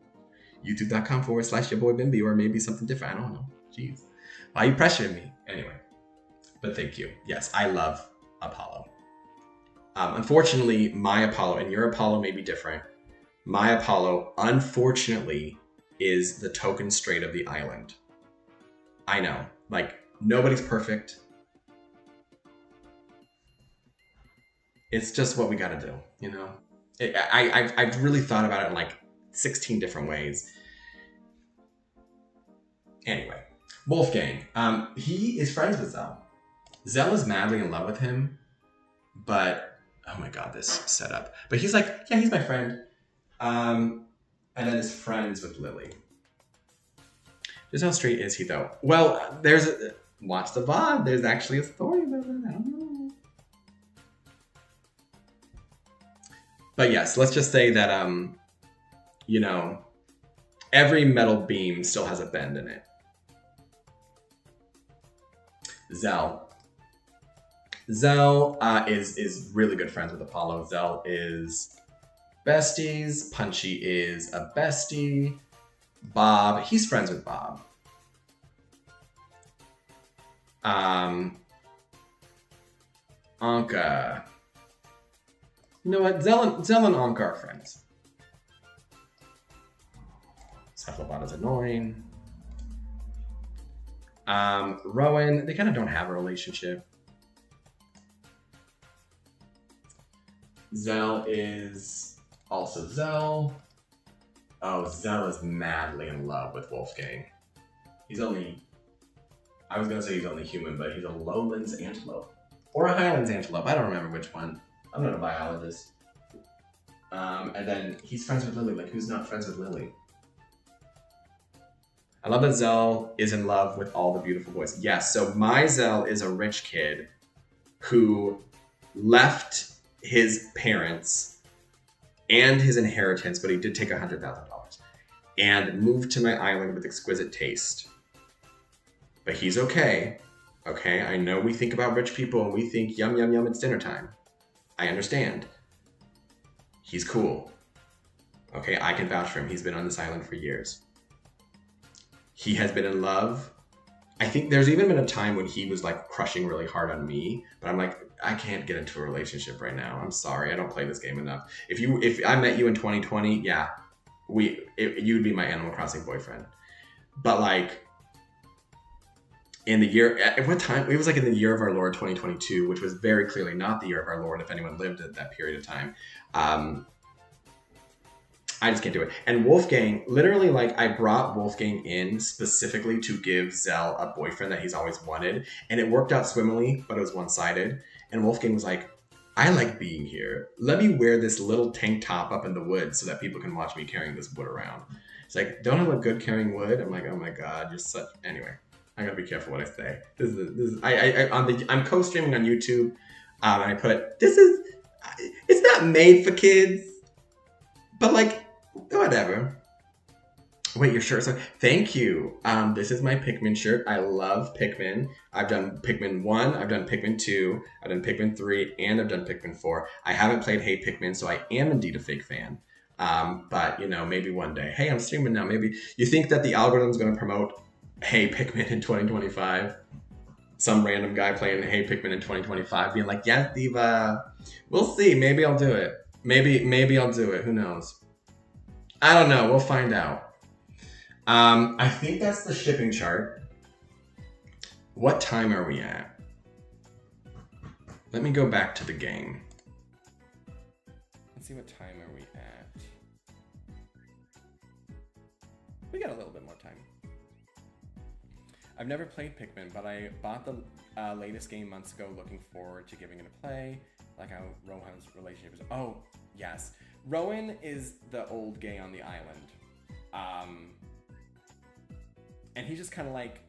A: YouTube.com/yourboybimby, or maybe something different. I don't know. Jeez. Why are you pressuring me? Anyway. But thank you. Yes, I love Apollo. Unfortunately, my Apollo and your Apollo may be different. My Apollo, unfortunately, is the token straight of the island. I know. Like, nobody's perfect. It's just what we gotta do, you know? I've really thought about it in like 16 different ways. Anyway, Wolfgang. He is friends with Zell. Zell is madly in love with him, but oh my god, this setup. But he's like, yeah, he's my friend. And then is friends with Lily. Just how straight is he though? Well, watch the VOD. There's actually a story about it. I don't know. But yes, let's just say that you know, every metal beam still has a bend in it. Zell is really good friends with Apollo. Zell is besties. Punchy is a bestie. Bob, he's friends with Bob. Anka. You know what? Zell and Anka are friends. Cephalobot is annoying. Rowan, they kind of don't have a relationship. Zell is also Zell. Oh, Zell is madly in love with Wolfgang. He's only, I was gonna say he's only human, but he's a lowlands antelope. Or a highlands antelope, I don't remember which one. I'm not a biologist. And then he's friends with Lily. Like, who's not friends with Lily? I love that Zell is in love with all the beautiful boys. Yes, so my Zell is a rich kid who left his parents and his inheritance, but he did take $100,000 and moved to my island with exquisite taste. But he's okay. Okay, I know we think about rich people and we think, yum, yum, yum, it's dinner time. I understand. He's cool. Okay, I can vouch for him. He's been on this island for years. He has been in love. I think there's even been a time when he was like crushing really hard on me, but I'm like, I can't get into a relationship right now. I'm sorry, I don't play this game enough. If I met you in 2020, yeah, you'd be my Animal Crossing boyfriend. But like, in the year, at what time? It was like in the year of our Lord 2022, which was very clearly not the year of our Lord if anyone lived at that period of time. I just can't do it. And Wolfgang, literally, like, I brought Wolfgang in specifically to give Zell a boyfriend that he's always wanted. And it worked out swimmingly, but it was one-sided. And Wolfgang was like, I like being here. Let me wear this little tank top up in the woods so that people can watch me carrying this wood around. It's like, don't I look good carrying wood? I'm like, oh my God, you're such... Anyway, I gotta be careful what I say. I'm co-streaming on YouTube, and I put, it's not made for kids, but like, whatever. Wait, your shirt. So thank you. This is my Pikmin shirt. I love Pikmin. I've done Pikmin 1, I've done Pikmin 2, I've done Pikmin 3, and I've done Pikmin 4. I haven't played Hey Pikmin, so I am indeed a fake fan. But, you know, maybe one day. Hey, I'm streaming now. Maybe you think that the algorithm's going to promote Hey Pikmin in 2025? Some random guy playing Hey Pikmin in 2025 being like, yes, Diva. We'll see. Maybe I'll do it. Maybe I'll do it. Who knows? I don't know. We'll find out. I think that's the shipping chart. What time are we at? Let me go back to the game.
B: Let's see, what time are we at? We got a little bit more time. I've never played Pikmin, but I bought the latest game months ago, looking forward to giving it a play. Like how Rohan's relationship is. Oh, yes. Rowan is the old gay on the island. And he's just kind of like,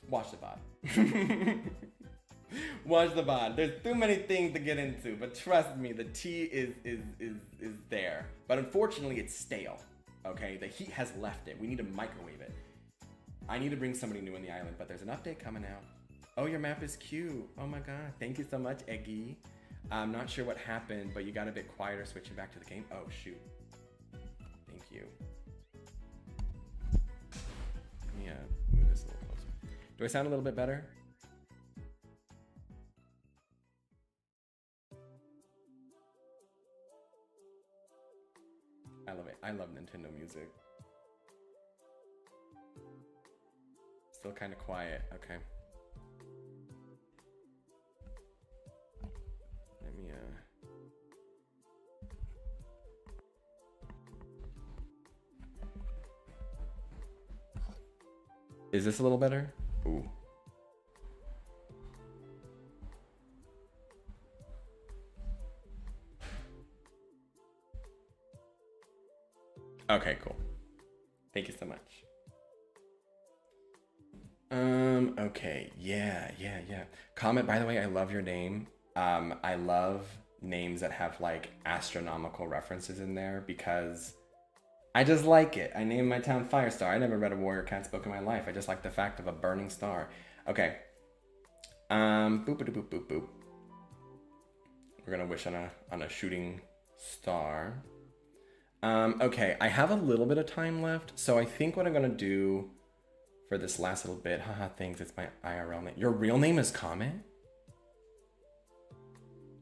B: watch the VOD. Watch the VOD. There's too many things to get into, but trust me, the tea is there. But unfortunately, it's stale. Okay, the heat has left it. We need to microwave it. I need to bring somebody new in the island, but there's an update coming out. Oh, your map is cute. Oh my god, thank you so much, Eggy. I'm not sure what happened, but you got a bit quieter switching back to the game. Oh shoot. Thank you. Let me move this a little closer. Do I sound a little bit better? I love it. I love Nintendo music. Still kind of quiet. Okay. Let me Is this a little better? Ooh. Okay, cool. Thank you so much. Okay, yeah. Comment, by the way, I love your name. I love names that have like astronomical references in there because I just like it. I named my town Firestar. I never read a Warrior Cats book in my life. I just like the fact of a burning star. Okay. Boop. We're gonna wish on a shooting star. Okay, I have a little bit of time left, so I think what I'm gonna do for this last little bit, haha, thanks, it's my IRL name. Your real name is Comet?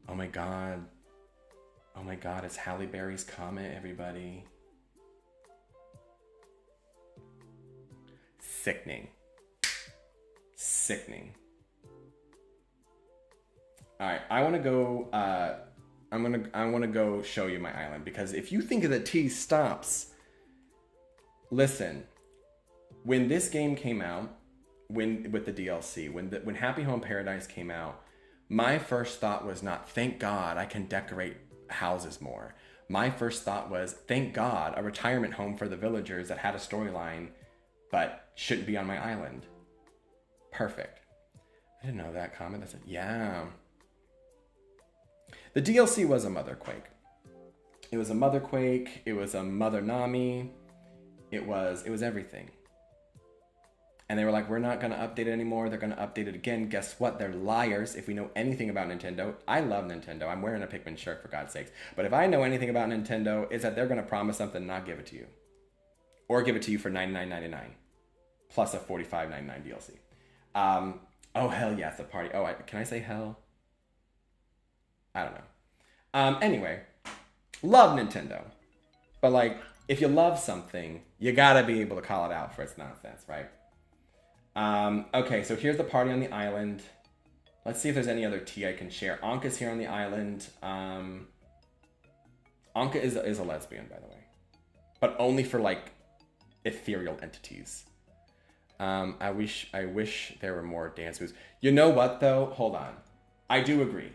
B: Oh my god. Oh my god, it's Halle Berry's Comet, everybody. Sickening. Alright, I wanna go, I want to go show you my island, because if you think the tea stops, listen. When this game came out, with the DLC, when Happy Home Paradise came out, my first thought was not, thank God I can decorate houses more. My first thought was, thank God, a retirement home for the villagers that had a storyline, but shouldn't be on my island. Perfect. I didn't know that comment. That's it. Yeah. The DLC was a Mother Quake. It was a Mother Quake. It was a Mother Nami. It was everything. And they were like, we're not going to update it anymore. They're going to update it again. Guess what? They're liars. If we know anything about Nintendo, I love Nintendo. I'm wearing a Pikmin shirt, for God's sakes. But if I know anything about Nintendo, it's that they're going to promise something and not give it to you. Or give it to you for $99.99. Plus a $45.99 DLC. Oh, hell yeah, it's a party. Oh, can I say hell? I don't know. Anyway, love Nintendo. But like, if you love something, you gotta be able to call it out for its nonsense, right? Okay, so here's the party on the island. Let's see if there's any other tea I can share. Anka's here on the island. Anka is a lesbian, by the way. But only for like ethereal entities. I wish there were more dance moves. You know what though? Hold on. I do agree.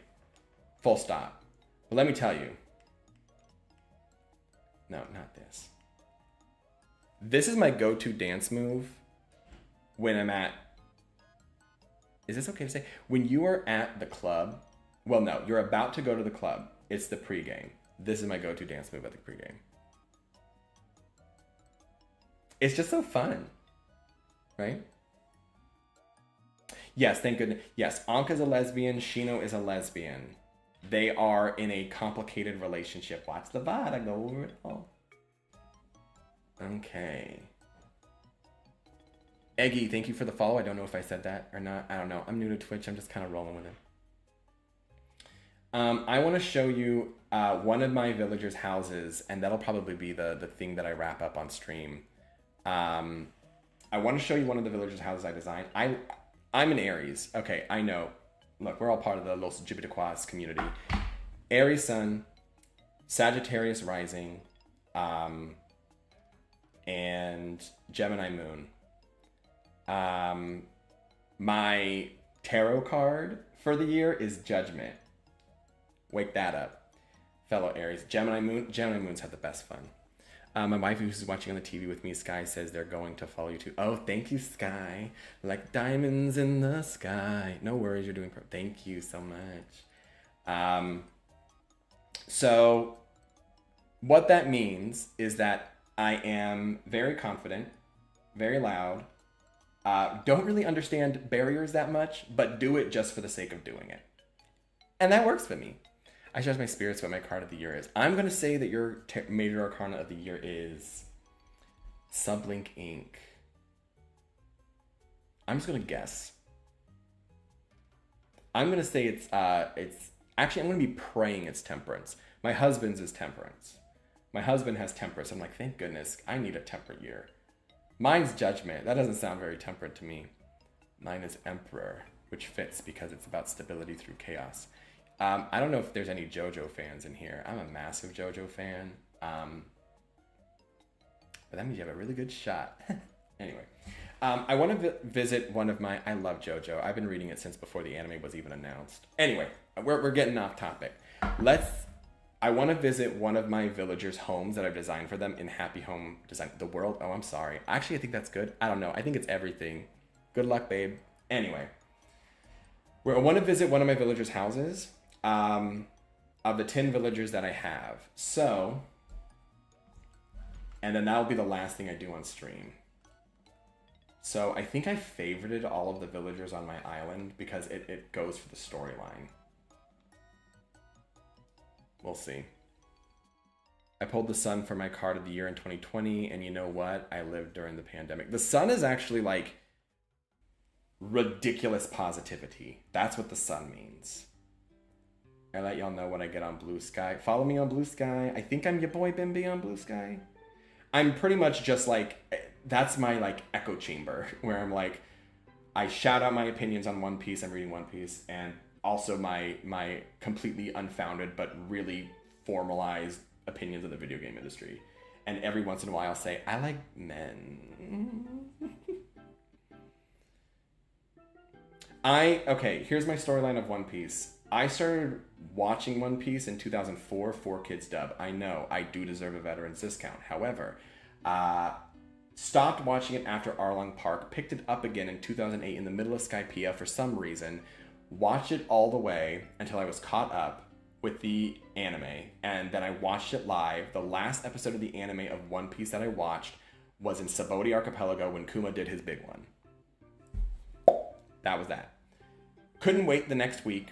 B: Full stop. But let me tell you. No, not this. This is my go-to dance move when I'm at... Is this okay to say? When you are at the club... Well, no. You're about to go to the club. It's the pregame. This is my go-to dance move at the pregame. It's just so fun. Right? Yes, thank goodness. Yes, Anka's a lesbian. Shino is a lesbian. They are in a complicated relationship. Watch the VOD. I go over it all. Okay. Eggy, thank you for the follow. I don't know if I said that or not. I don't know. I'm new to Twitch. I'm just kind of rolling with it. I want to show you one of my villagers' houses, and that'll probably be the thing that I wrap up on stream. I want to show you one of the villagers' houses I designed. I'm an Aries. Okay, I know. Look, we're all part of the Los Jibitaquas community. Aries Sun, Sagittarius Rising, and Gemini Moon. My tarot card for the year is Judgment. Wake that up, fellow Aries. Gemini Moon's had the best fun. My wife, who's watching on the TV with me, Sky, says they're going to follow you too. Oh, thank you, Sky. Like diamonds in the sky. No worries, you're doing thank you so much. So what that means is that I am very confident, very loud, don't really understand barriers that much, but do it just for the sake of doing it. And that works for me. I trust my spirits what my card of the year is. I'm going to say that your major arcana of the year is Sublink Ink. I'm just going to guess. I'm going to say it's actually, I'm going to be praying it's Temperance. My husband's is Temperance. My husband has Temperance. I'm like, thank goodness, I need a temperate year. Mine's Judgment. That doesn't sound very temperate to me. Mine is Emperor, which fits because it's about stability through chaos. I don't know if there's any JoJo fans in here. I'm a massive JoJo fan. But that means you have a really good shot. Anyway, I want to visit one of my... I love JoJo. I've been reading it since before the anime was even announced. Anyway, we're getting off topic. I want to visit one of my villagers' homes that I've designed for them in Happy Home Design. The world? Oh, I'm sorry. Actually, I think that's good. I don't know. I think it's everything. Good luck, babe. Anyway. I want to visit one of my villagers' houses. Of the 10 villagers that I have. So, and then that'll be the last thing I do on stream. So I think I favorited all of the villagers on my island because it goes for the storyline. We'll see. I pulled the sun for my card of the year in 2020, and you know what? I lived during the pandemic. The sun is actually like ridiculous positivity. That's what the sun means. I let y'all know what I get on Blue Sky. Follow me on Blue Sky. I think I'm your boy Bimby on Blue Sky. I'm pretty much just like, that's my like echo chamber where I'm like, I shout out my opinions on One Piece. I'm reading One Piece, and also my completely unfounded but really formalized opinions of the video game industry. And every once in a while I'll say, I like men. Okay, here's my storyline of One Piece. I started watching One Piece in 2004, 4Kids dub. I know, I do deserve a veteran's discount. However, stopped watching it after Arlong Park, picked it up again in 2008 in the middle of Skypiea for some reason, watched it all the way until I was caught up with the anime, and then I watched it live. The last episode of the anime of One Piece that I watched was in Sabaody Archipelago when Kuma did his big one. That was that. Couldn't wait the next week.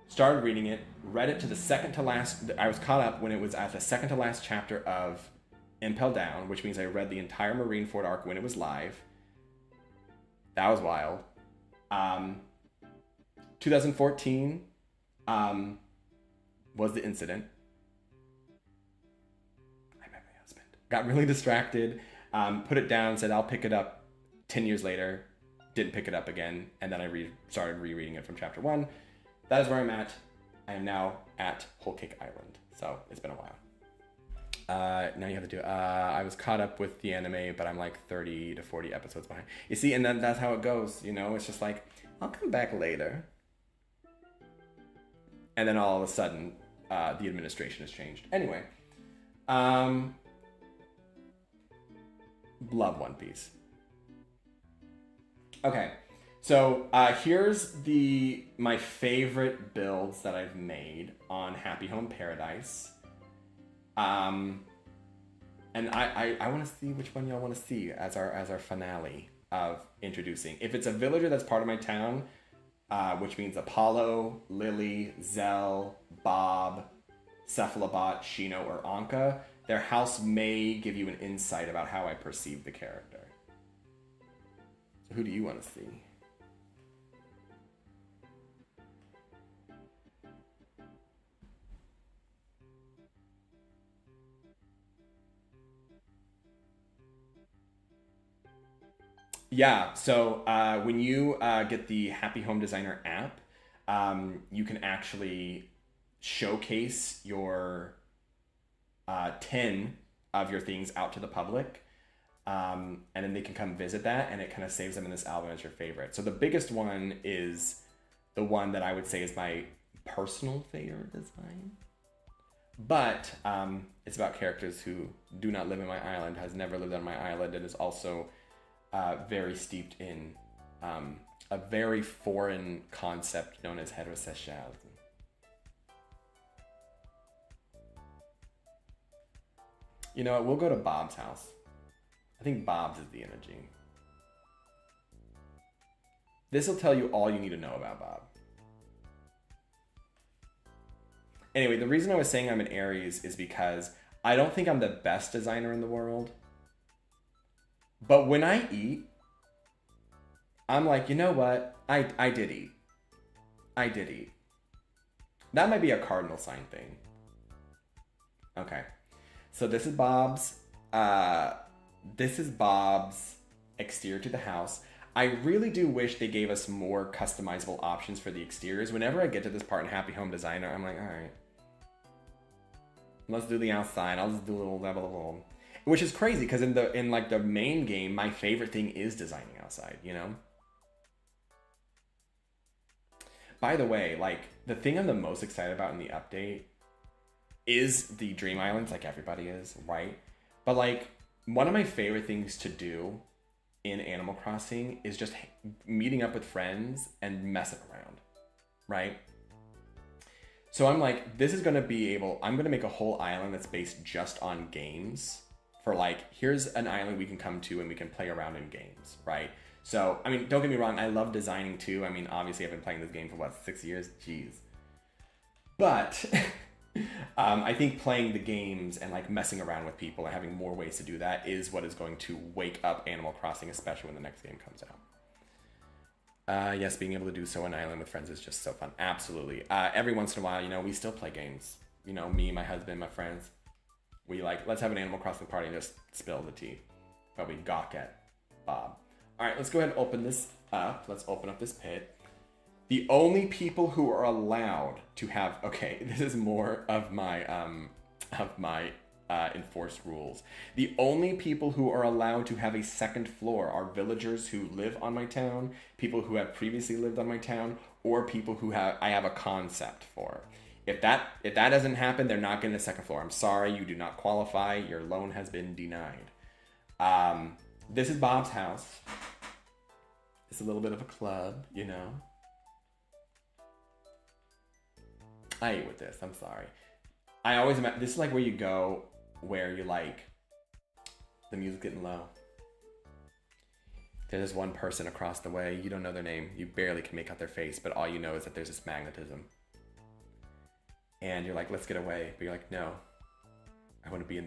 B: Started reading it, read it to the second to last. I was caught up when it was at the second to last chapter of Impel Down, which means I read the entire Marineford arc when it was live. That was wild. 2014 was the incident. I met my husband. Got really distracted, put it down, said I'll pick it up 10 years later. Didn't pick it up again, and then I started rereading it from chapter 1. That is where I'm at. I am now at Whole Cake Island. So it's been a while. Now you have to do, I was caught up with the anime, but I'm like 30 to 40 episodes behind. You see, and then that's how it goes, you know? It's just like, I'll come back later. And then all of a sudden, the administration has changed. Anyway. Love One Piece. Okay. So here's my favorite builds that I've made on Happy Home Paradise. And I want to see which one y'all want to see as our finale of introducing. If it's a villager that's part of my town, which means Apollo, Lily, Zell, Bob, Cephalobot, Shino, or Anka, their house may give you an insight about how I perceive the character. So who do you want to see? Yeah, so when you get the Happy Home Designer app, you can actually showcase your 10 of your things out to the public. And then they can come visit that, and it kind of saves them in this album as your favorite. So the biggest one is the one that I would say is my personal favorite design. But it's about characters who do not live in my island, has never lived on my island, and is also very steeped in a very foreign concept known as heterosexuality. You know what? We'll go to Bob's house. I think Bob's is the energy. This will tell you all you need to know about Bob. Anyway, the reason I was saying I'm an Aries is because I don't think I'm the best designer in the world. But when I eat, I'm like, you know what? I did eat. I did eat. That might be a cardinal sign thing. Okay. So this is Bob's. This is Bob's exterior to the house. I really do wish they gave us more customizable options for the exteriors. Whenever I get to this part in Happy Home Designer, I'm like, all right, let's do the outside. I'll just do a little level, which is crazy because in like the main game, my favorite thing is designing outside. You know. By the way, like the thing I'm the most excited about in the update is the Dream Islands, like everybody is, right? But like one of my favorite things to do in Animal Crossing is just meeting up with friends and messing around, right? So I'm like, this is gonna be I'm gonna make a whole island that's based just on games for like, here's an island we can come to and we can play around in games, right? So, I mean, don't get me wrong, I love designing too. I mean, obviously I've been playing this game for what, 6 years? Jeez. But I think playing the games and like messing around with people and having more ways to do that is what is going to wake up Animal Crossing, especially when the next game comes out. Yes, being able to do so on an island with friends is just so fun. Absolutely. Every once in a while, you know, we still play games. You know, me, my husband, my friends. We like, let's have an Animal Crossing party and just spill the tea. But we gawk at Bob. All right, let's go ahead and open this up. Let's open up this pit. The only people who are allowed to have, okay, this is more of my enforced rules. The only people who are allowed to have a second floor are villagers who live on my town, people who have previously lived on my town, or people who I have a concept for. If that doesn't happen, they're not getting a second floor. I'm sorry, you do not qualify. Your loan has been denied. This is Bob's house. It's a little bit of a club, you know. I ate with this, I'm sorry. I always imagine, this is like where you go where you like, the music's getting low. There's this one person across the way, you don't know their name, you barely can make out their face, but all you know is that there's this magnetism. And you're like, let's get away, but you're like, no. I want to be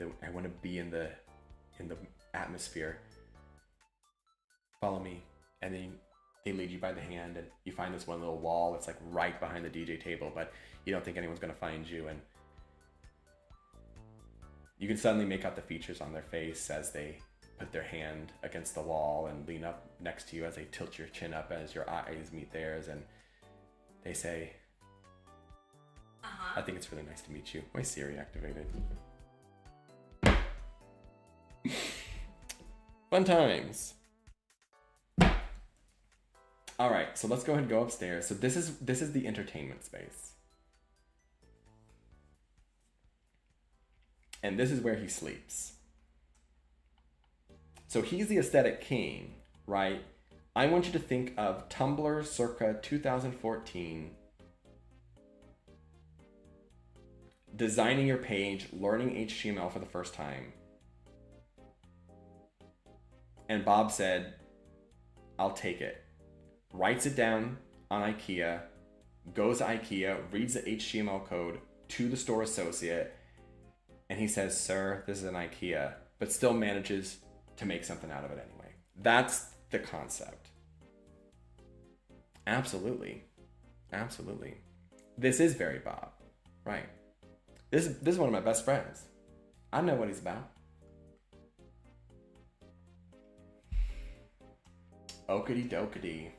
B: in the atmosphere. Follow me. And then they lead you by the hand and you find this one little wall that's like right behind the DJ table, but you don't think anyone's gonna find you, and you can suddenly make out the features on their face as they put their hand against the wall and lean up next to you as they tilt your chin up as your eyes meet theirs, and they say, I think it's really nice to meet you. My Siri activated. Fun times. All right, so let's go ahead and go upstairs. So this is the entertainment space. And this is where he sleeps. So he's the aesthetic king, right? I want you to think of Tumblr circa 2014. Designing your page, learning HTML for the first time. And Bob said, I'll take it. Writes it down on IKEA, goes to IKEA, reads the HTML code to the store associate, and he says, sir, this is an IKEA, but still manages to make something out of it anyway. That's the concept. Absolutely. Absolutely. This is very Bob, right? This is one of my best friends. I know what he's about. Okity dokity.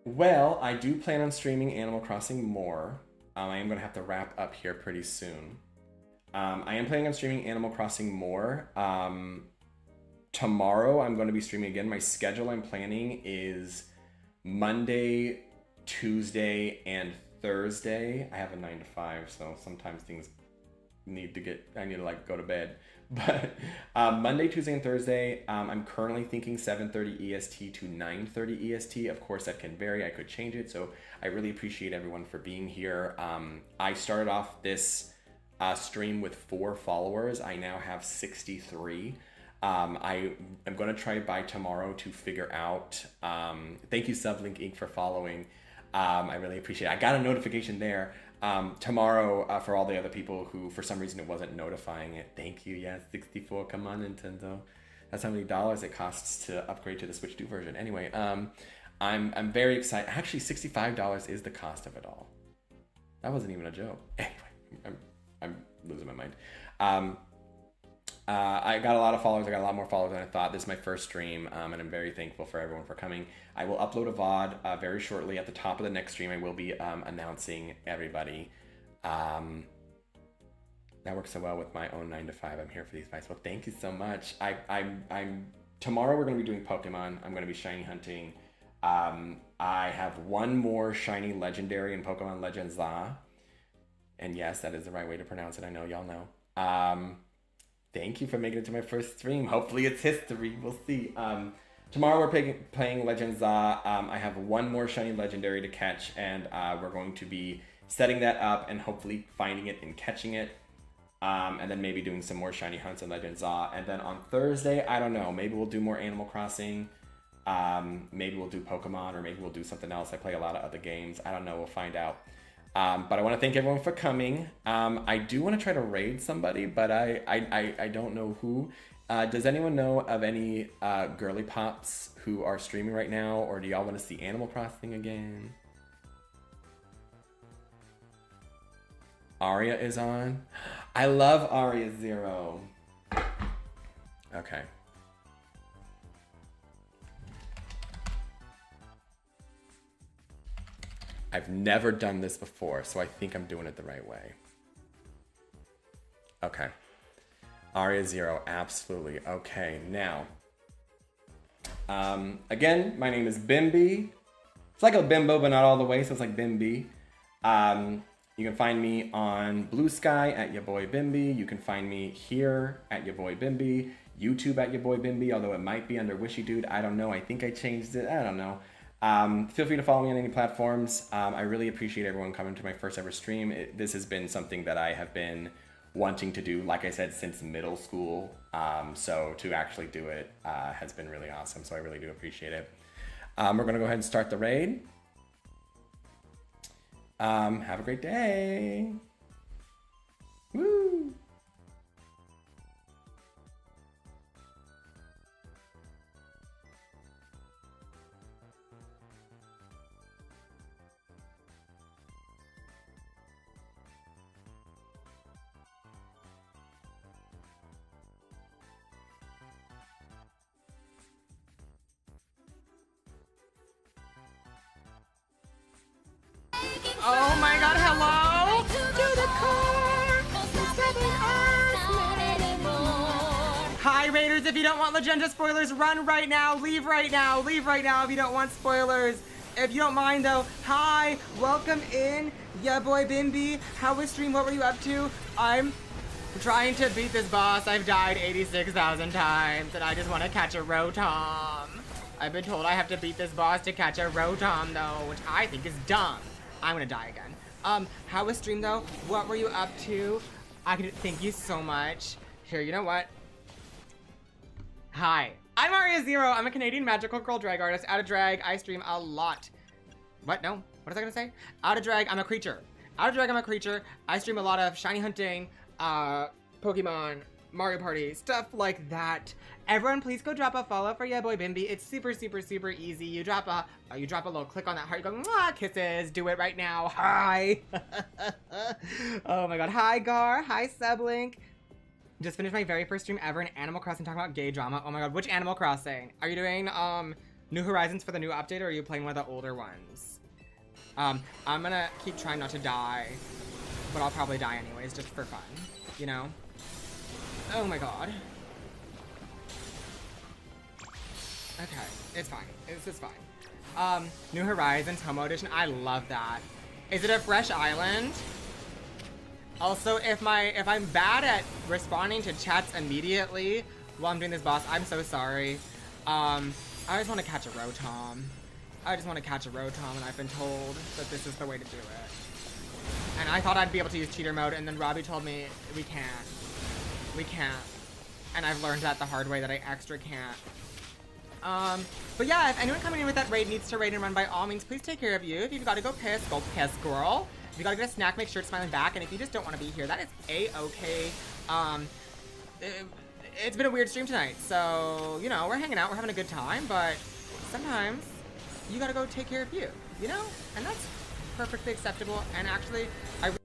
B: Well, I do plan on streaming Animal Crossing more. I am going to have to wrap up here pretty soon. I am planning on streaming Animal Crossing more. Tomorrow I'm going to be streaming again. My schedule I'm planning is Monday, Tuesday, and Thursday. I have a 9 to 5, so sometimes things I need to like go to bed. But Monday, Tuesday, and Thursday, I'm currently thinking 7:30 EST to 9:30 EST. Of course, that can vary. I could change it. So I really appreciate everyone for being here. I started off this stream with 4 followers. I now have 63. I am going to try by tomorrow to figure out. Thank you, Sublink Inc. for following. I really appreciate it. I got a notification there. Tomorrow, for all the other people who, for some reason, it wasn't notifying it. Thank you. Yeah, 64. Come on, Nintendo. That's how many dollars it costs to upgrade to the Switch 2 version. Anyway, I'm very excited. Actually, $65 is the cost of it all. That wasn't even a joke. Anyway, I'm losing my mind. I got a lot of followers. I got a lot more followers than I thought. This is my first stream, and I'm very thankful for everyone for coming. I will upload a VOD very shortly. At the top of the next stream, I will be announcing everybody. That works so well with my own 9 to 5. I'm here for these advice. Well, thank you so much. I'm tomorrow we're going to be doing Pokemon. I'm going to be shiny hunting. I have one more shiny legendary in Pokemon Legends ZA. And yes, that is the right way to pronounce it. I know y'all know. Thank you for making it to my first stream. Hopefully it's history. We'll see. Tomorrow we're playing Legends ZA. I have one more shiny legendary to catch, and we're going to be setting that up and hopefully finding it and catching it. And then maybe doing some more shiny hunts in Legends ZA. And then on Thursday, I don't know, maybe we'll do more Animal Crossing. Maybe we'll do Pokemon, or maybe we'll do something else. I play a lot of other games. I don't know. We'll find out. But I want to thank everyone for coming. I do want to try to raid somebody, but I don't know who. Does anyone know of any girly pops who are streaming right now, or do y'all want to see Animal Crossing again? Aria is on. I love Aria Zero. Okay. I've never done this before, so I think I'm doing it the right way. Okay. Aria Zero, absolutely. Okay, now. Again, my name is Bimby. It's like a bimbo, but not all the way, so it's like Bimby. You can find me on Blue Sky at your boy Bimby. You can find me here at your boy Bimby. YouTube at your boy Bimby, although it might be under Wishy Dude. I don't know. I think I changed it. I don't know. Feel free to follow me on any platforms. I really appreciate everyone coming to my first ever stream. This has been something that I have been wanting to do, like I said, since middle school. So to actually do it has been really awesome. So I really do appreciate it. We're going to go ahead and start the raid. Have a great day. Woo!
C: Oh my god, hello! To the core! Hi Raiders, if you don't want Legenda spoilers, run right now, leave right now if you don't want spoilers. If you don't mind though, hi, welcome in, yeah boy Bimby. How was stream, what were you up to? I'm trying to beat this boss. I've died 86,000 times and I just want to catch a Rotom. I've been told I have to beat this boss to catch a Rotom though, which I think is dumb. I'm gonna die again. How was stream though? What were you up to? Thank you so much. Here, you know what? Hi, I'm Aria Zero. I'm a Canadian magical girl drag artist. Out of drag, I stream a lot. What? No, what was I gonna say? Out of drag, I'm a creature. Out of drag, I'm a creature. I stream a lot of shiny hunting, Pokemon, Mario Party, stuff like that. Everyone, please go drop a follow for your boy Bimby. It's super, super, super easy. You drop a little click on that heart. You go, mwah, kisses. Do it right now. Hi. Oh my god. Hi, Gar. Hi, Sublink. Just finished my very first stream ever in Animal Crossing talking about gay drama. Oh my god, which Animal Crossing? Are you doing, New Horizons for the new update, or are you playing one of the older ones? I'm gonna keep trying not to die, but I'll probably die anyways, just for fun, you know? Oh my god. Okay, it's fine. This is fine. New Horizons Homo Edition. I love that. Is it a fresh island? Also, if I'm bad at responding to chats immediately while I'm doing this boss, I'm so sorry. I just want to catch a Rotom. I just want to catch a Rotom, and I've been told that this is the way to do it. And I thought I'd be able to use cheater mode, and then Robbie told me we can't. We can't. And I've learned that the hard way, that I extra can't. But yeah, if anyone coming in with that raid needs to raid and run, by all means, please take care of you. If you've got to go piss, girl. If you gotta get a snack, make sure it's smiling back. And if you just don't want to be here, that is A-okay. It's been a weird stream tonight, so, you know, we're hanging out, we're having a good time, but sometimes you gotta go take care of you, you know? And that's perfectly acceptable. And actually, I really